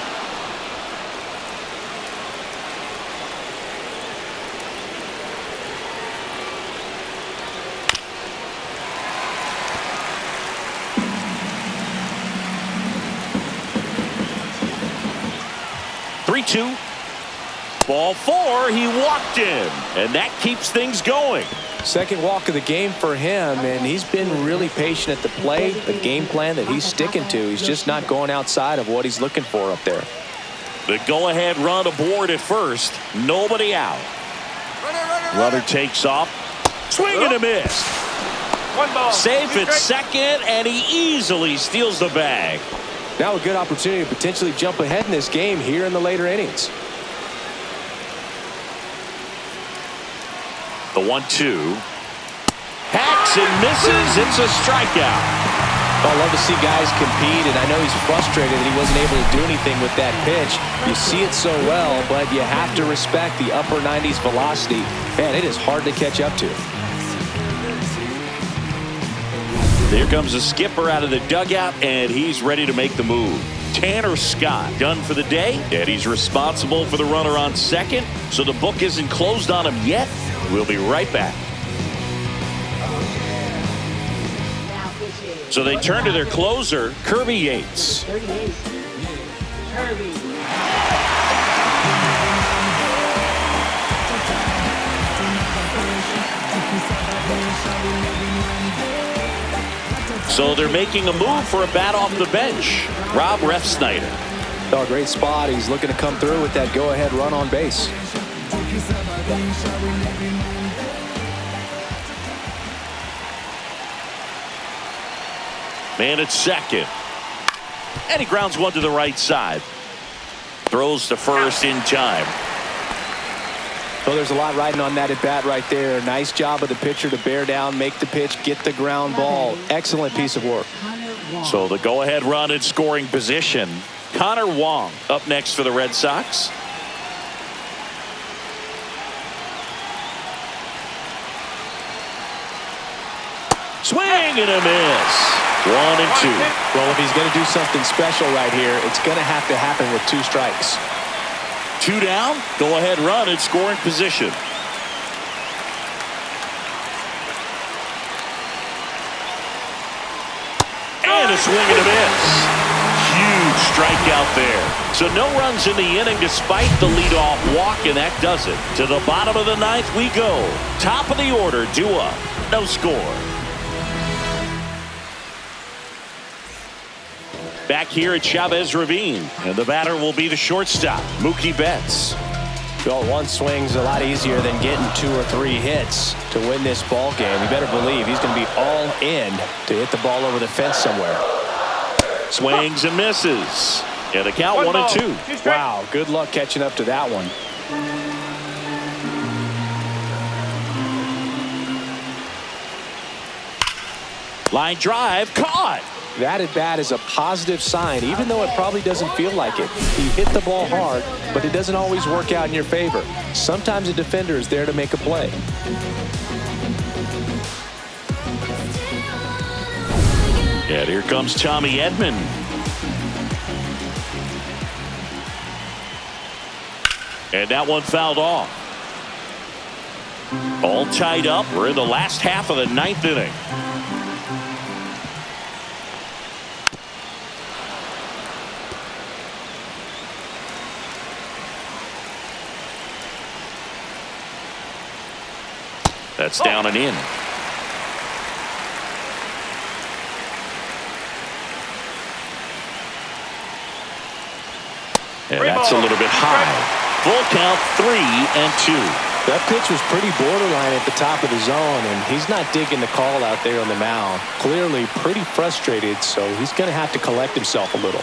Speaker 1: Three-two. Ball 4. He walked in, and that keeps things going.
Speaker 2: Second walk of the game for him, and he's been really patient at the plate. The game plan that he's sticking to, he's just not going outside of what he's looking for up there.
Speaker 1: The go-ahead run aboard at first. Nobody out. Runner takes off. Swing and a miss.
Speaker 3: 1 ball.
Speaker 1: Safe at second, and he easily steals the bag.
Speaker 2: Now a good opportunity to potentially jump ahead in this game here in the later innings.
Speaker 1: The 1-2. Hacks and misses. It's a strikeout.
Speaker 2: I love to see guys compete, and I know he's frustrated that he wasn't able to do anything with that pitch. You see it so well, but you have to respect the upper 90s velocity. Man, it is hard to catch up to.
Speaker 1: Here comes the skipper out of the dugout, and he's ready to make the move. Tanner Scott done for the day, and he's responsible for the runner on second, so the book isn't closed on him yet. We'll be right back. So they turn to their closer, Kirby Yates.
Speaker 4: 38. Kirby.
Speaker 1: So they're making a move for a bat off the bench. Rob Refsnyder.
Speaker 2: Oh, great spot. He's looking to come through with that go-ahead run on base.
Speaker 1: Man at second. And he grounds one to the right side. Throws to first in time.
Speaker 2: Well, there's a lot riding on that at bat right there. Nice job of the pitcher to bear down, make the pitch, get the ground ball. Excellent piece of work.
Speaker 1: So the go-ahead run in scoring position. Connor Wong up next for the Red Sox. Swing and a miss. 1-2.
Speaker 2: Well, if he's going to do something special right here, it's going to have to happen with 2 strikes.
Speaker 1: 2 down. Go-ahead run in scoring position. And a swing and a miss. Huge strikeout there. So no runs in the inning despite the leadoff walk, and that does it. To the bottom of the ninth we go. Top of the order, due up. No score. Back here at Chavez Ravine, and the batter will be the shortstop, Mookie Betts.
Speaker 2: Well, one swing's a lot easier than getting 2 or 3 hits to win this ball game. You better believe he's going to be all in to hit the ball over the fence somewhere.
Speaker 1: Swings and misses. And the count 1-2.
Speaker 2: Wow, good luck catching up to that one.
Speaker 1: Line drive, caught.
Speaker 2: That at bat is a positive sign, even though it probably doesn't feel like it. He hit the ball hard, but it doesn't always work out in your favor. Sometimes a defender is there to make a play.
Speaker 1: And here comes Tommy Edman. And that one fouled off. All tied up. We're in the last half of the ninth inning. That's down and in. And that's a little bit high. Full count, 3-2.
Speaker 2: That pitch was pretty borderline at the top of the zone, and he's not digging the call out there on the mound. Clearly pretty frustrated, so he's going to have to collect himself a little.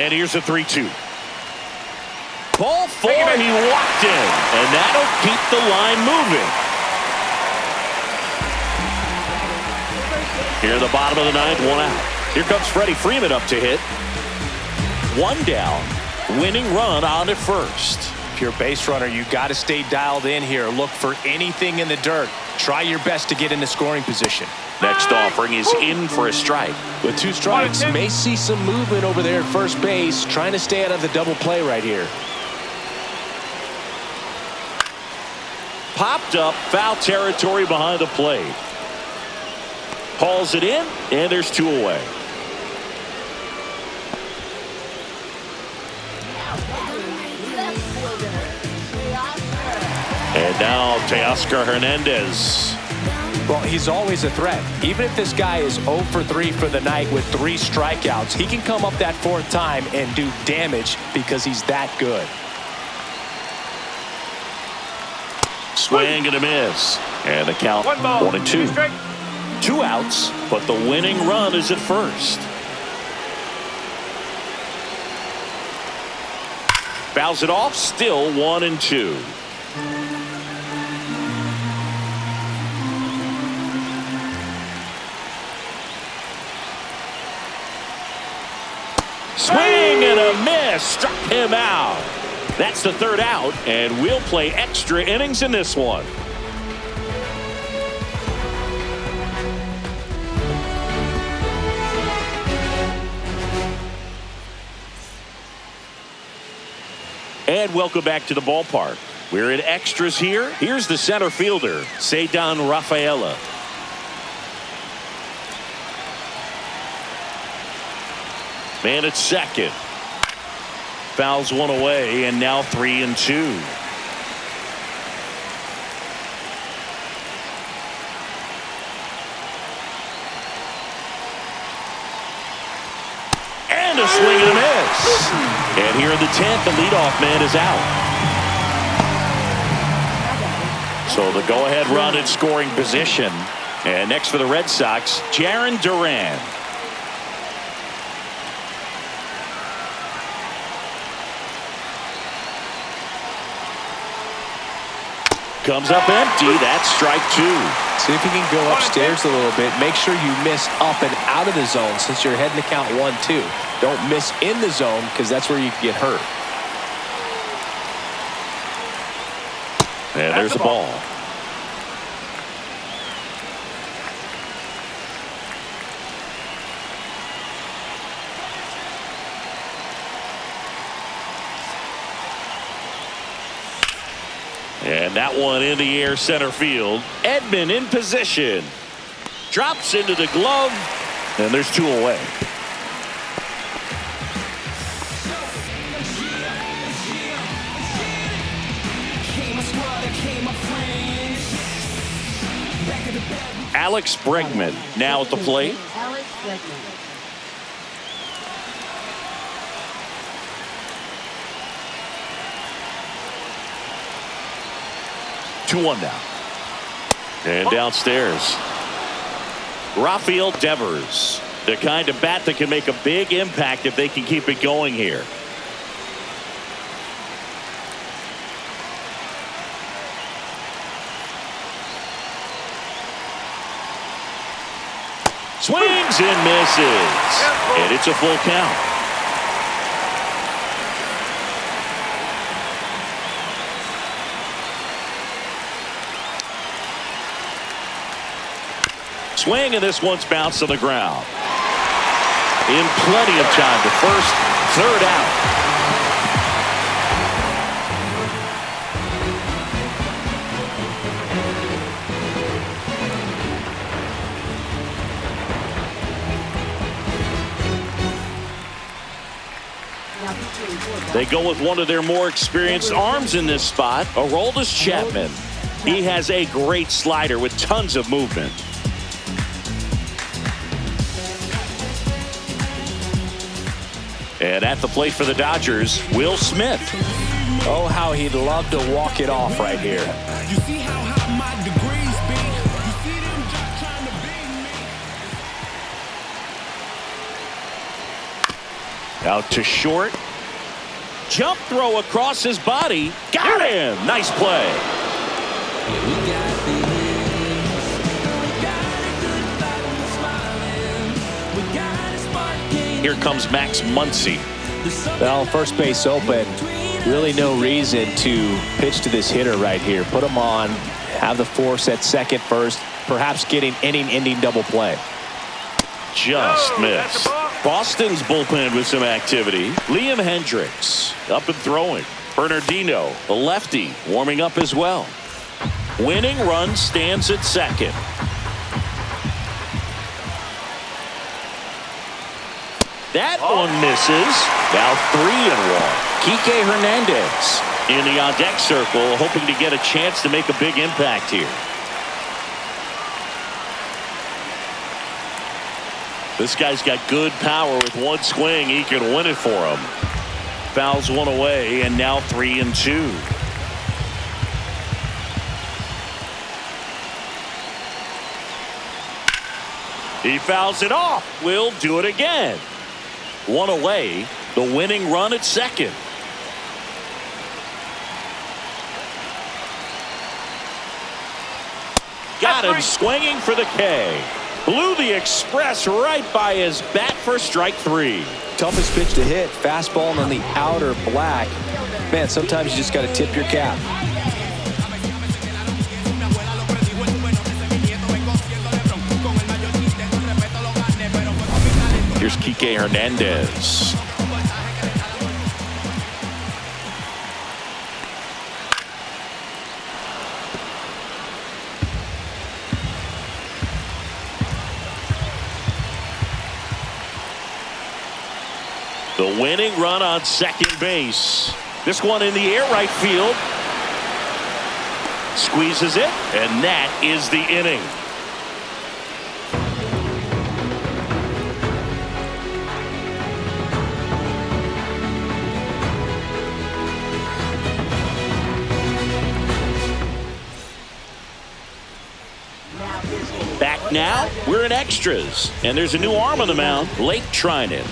Speaker 1: And here's a 3-2. Ball 4, he walked in, and that'll keep the line moving. Here at the bottom of the ninth, 1 out. Here comes Freddie Freeman up to hit. 1 down. Winning run on at first.
Speaker 2: If you're a base runner, you got to stay dialed in here. Look for anything in the dirt. Try your best to get into scoring position.
Speaker 1: Next offering is in for a strike.
Speaker 2: With 2 strikes, may see some movement over there at first base, trying to stay out of the double play right here.
Speaker 1: Popped up, foul territory behind the plate. Hauls it in, and there's 2 away. And now Teoscar Hernandez.
Speaker 2: Well, he's always a threat. Even if this guy is 0 for 3 for the night with 3 strikeouts, he can come up that 4th time and do damage because he's that good.
Speaker 1: Swing and a miss. And the count 1-2. 2 outs, but the winning run is at first. Fouls it off, still 1-2. Swing and a miss, struck him out. That's the 3rd out, and we'll play extra innings in this one. And welcome back to the ballpark. We're in extras here. Here's the center fielder, Ceddanne Rafaela. Man at second. Fouls 1 away, and now 3-2. And a swing and a miss. And here in the 10th, the leadoff man is out. So the go-ahead run in scoring position. And next for the Red Sox, Jarren Duran. Comes up empty. That's strike 2.
Speaker 2: See if you can go upstairs a little bit. Make sure you miss up and out of the zone since you're heading to count 1-2. Don't miss in the zone because that's where you can get hurt.
Speaker 1: And there's the ball. And that one in the air center field. Edman in position. Drops into the glove. And there's 2 away. Alex Bregman now at the plate.
Speaker 4: Alex Bregman.
Speaker 1: 2-1 now. And downstairs, Rafael Devers, the kind of bat that can make a big impact if they can keep it going here. Swings and misses. And it's a full count. Swing, and this one's bounced to the ground. In plenty of time to first, third out. They go with one of their more experienced arms in this spot, Aroldis Chapman. He has a great slider with tons of movement. And at the plate for the Dodgers, Will Smith.
Speaker 2: Oh, how he'd love to walk it off right here.
Speaker 6: You see how high my degrees be? You see them just trying to beat me?
Speaker 1: Out to short. Jump throw across his body. Got him. Nice play.
Speaker 7: We got this. We got a good vibe and we're smiling. We got a spark game.
Speaker 1: Here comes Max Muncy.
Speaker 2: Well, first base open. Really no reason to pitch to this hitter right here. Put him on. Have the force at second first. Perhaps getting inning-ending double play.
Speaker 1: Just missed. Boston's bullpen with some activity. Liam Hendricks up and throwing. Bernardino, the lefty, warming up as well. Winning run stands at second. That one misses. Now 3-1. Kike Hernandez in the on-deck circle, hoping to get a chance to make a big impact here. This guy's got good power. With one swing, he can win it for him. Fouls one away, and now 3-2. He fouls it off. Will do it again. One away. The winning run at second. Got him swinging for the K. Blew the express right by his bat for strike 3.
Speaker 2: Toughest pitch to hit. Fastball on the outer black. Man, sometimes you just got to tip your cap.
Speaker 1: Here's Kike Hernandez. The winning run on second base. This one in the air right field. Squeezes it, and that is the inning. Back now, we're in extras, and there's a new arm on the mound, Blake Trinan.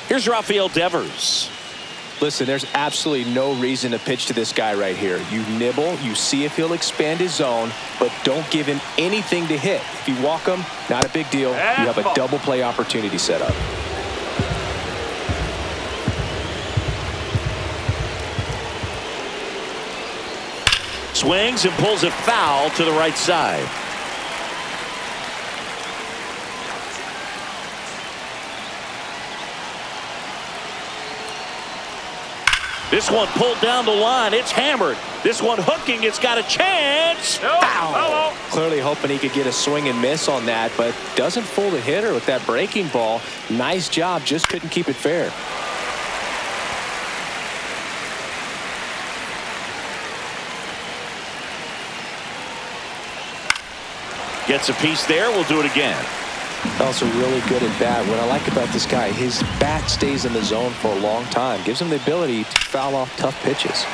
Speaker 1: Here's Rafael Devers.
Speaker 2: Listen, there's absolutely no reason to pitch to this guy right here. You nibble, you see if he'll expand his zone, but don't give him anything to hit. If you walk him, not a big deal. You have a double play opportunity set up.
Speaker 1: Swings and pulls it foul to the right side. This one pulled down the line. It's hammered. This one hooking. It's got a chance. Foul.
Speaker 2: Clearly hoping he could get a swing and miss on that, but doesn't fool the hitter with that breaking ball. Nice job. Just couldn't keep it fair.
Speaker 1: Gets a piece there. We'll do it again.
Speaker 2: Also really good at bat. What I like about this guy, his bat stays in the zone for a long time. Gives him the ability to foul off tough pitches.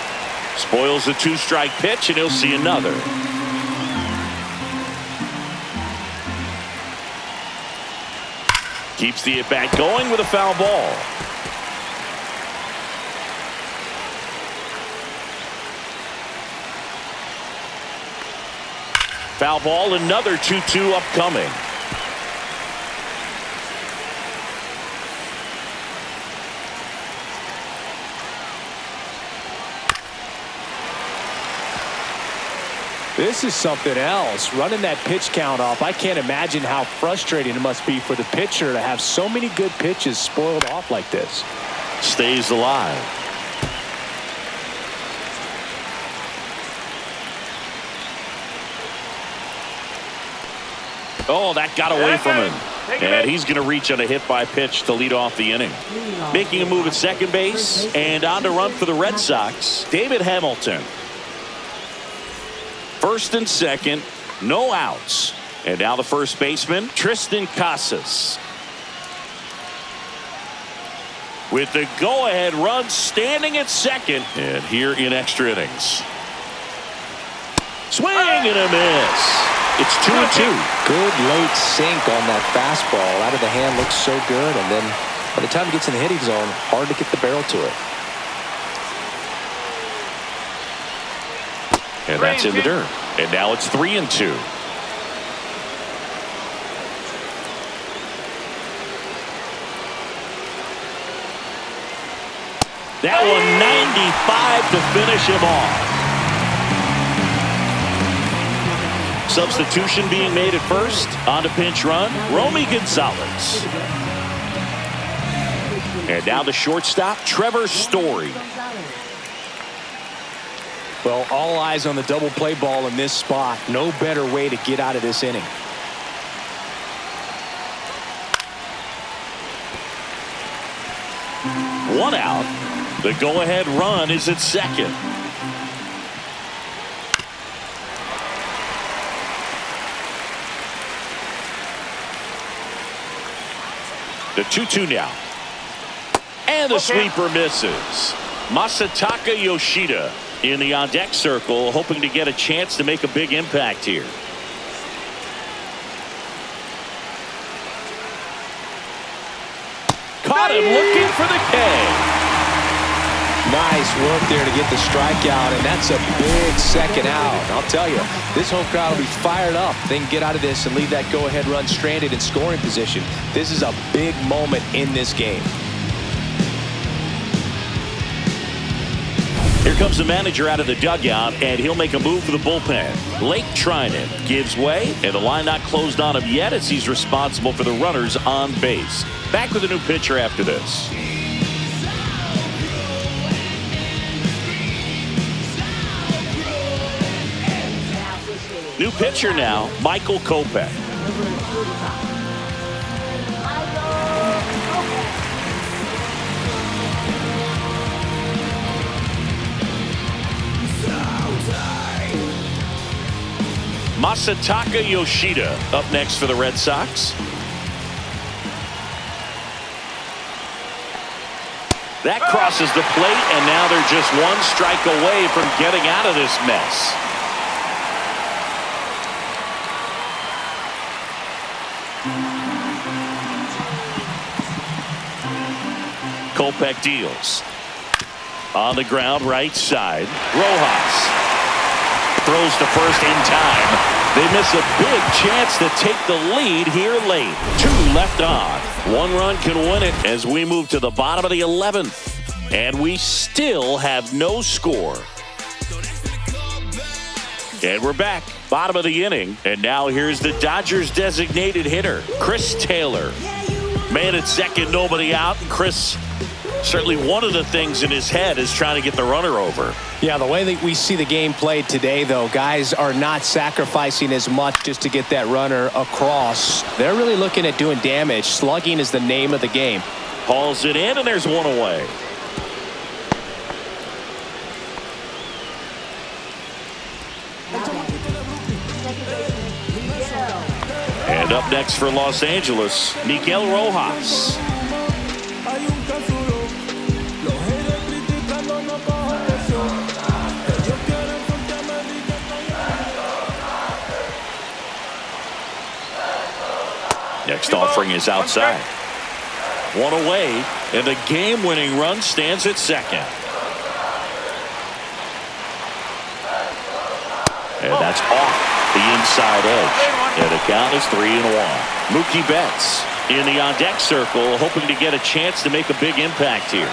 Speaker 1: Spoils the 2-strike pitch, and he'll see another. Keeps the at-bat going with a foul ball. Foul ball, another 2-2 upcoming.
Speaker 2: This is something else. Running that pitch count off. I can't imagine how frustrating it must be for the pitcher to have so many good pitches spoiled off like this.
Speaker 1: Stays alive. Oh, that got away from him. And he's going to reach on a hit by pitch to lead off the inning. Making a move at second base and on to run for the Red Sox, David Hamilton. First and second, no outs. And now the first baseman, Tristan Casas. With the go-ahead run standing at second, and here in extra innings. Swing and a miss. It's 2-2.
Speaker 2: Good late sink on that fastball. Out of the hand, looks so good. And then by the time it gets in the hitting zone, hard to get the barrel to it.
Speaker 1: And that's in the dirt. And now it's 3-2. That one 95 to finish him off. Substitution being made at first. On to pinch run, Romy Gonzalez. And now the shortstop, Trevor Story.
Speaker 2: Well, all eyes on the double play ball in this spot. No better way to get out of this inning.
Speaker 1: One out. The go-ahead run is at second. The 2-2 now. And the sweeper misses. Masataka Yoshida in the on-deck circle, hoping to get a chance to make a big impact here. Caught him looking for the K.
Speaker 2: Nice work there to get the strikeout, and that's a big second out. I'll tell you, this home crowd will be fired up. They can get out of this and leave that go-ahead run stranded in scoring position. This is a big moment in this game.
Speaker 1: Here comes the manager out of the dugout, and he'll make a move for the bullpen. Lake Trinan gives way, and the line not closed on him yet as he's responsible for the runners on base. Back with a new pitcher after this. New pitcher now, Michael Kopech. Masataka Yoshida up next for the Red Sox. That crosses the plate, and now they're just one strike away from getting out of this mess. Kopech deals. On the ground, right side. Rojas throws to first in time. They miss a big chance to take the lead here late. 2 left on. 1 run can win it as we move to the bottom of the 11th. And we still have no score. And we're back. Bottom of the inning. And now here's the Dodgers designated hitter, Chris Taylor. Man at second, nobody out. Chris, certainly one of the things in his head is trying to get the runner over.
Speaker 2: Yeah, the way that we see the game played today, though, guys are not sacrificing as much just to get that runner across. They're really looking at doing damage. Slugging is the name of the game.
Speaker 1: Hauls it in, and there's one away. And up next for Los Angeles, Miguel Rojas. Next offering is outside. One away, and the game-winning run stands at second. And that's off the inside edge. And the count is 3-1. Mookie Betts in the on-deck circle, hoping to get a chance to make a big impact here.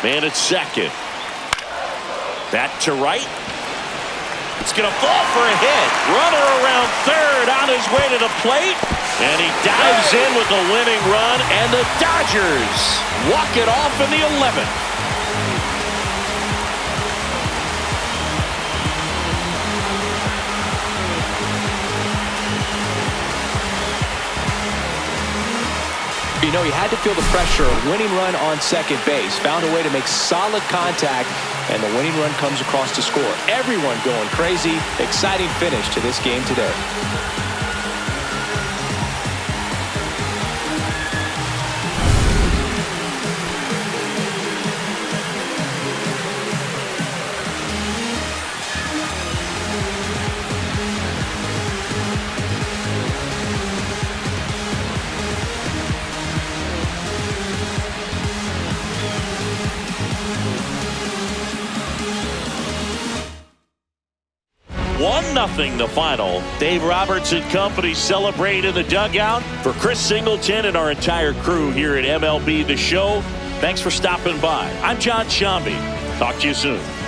Speaker 1: Man at second. Back to right. It's going to fall for a hit. Runner around third on his way to the plate. And he dives in with the winning run. And the Dodgers walk it off in the 11th.
Speaker 2: You know, he had to feel the pressure. A winning run on second base. Found a way to make solid contact. And the winning run comes across to score. Everyone going crazy. Exciting finish to this game today.
Speaker 1: Nothing the final. Dave Roberts and company celebrate in the dugout. For Chris Singleton and our entire crew here at MLB The Show, thanks for stopping by. I'm John Shambi. Talk to you soon.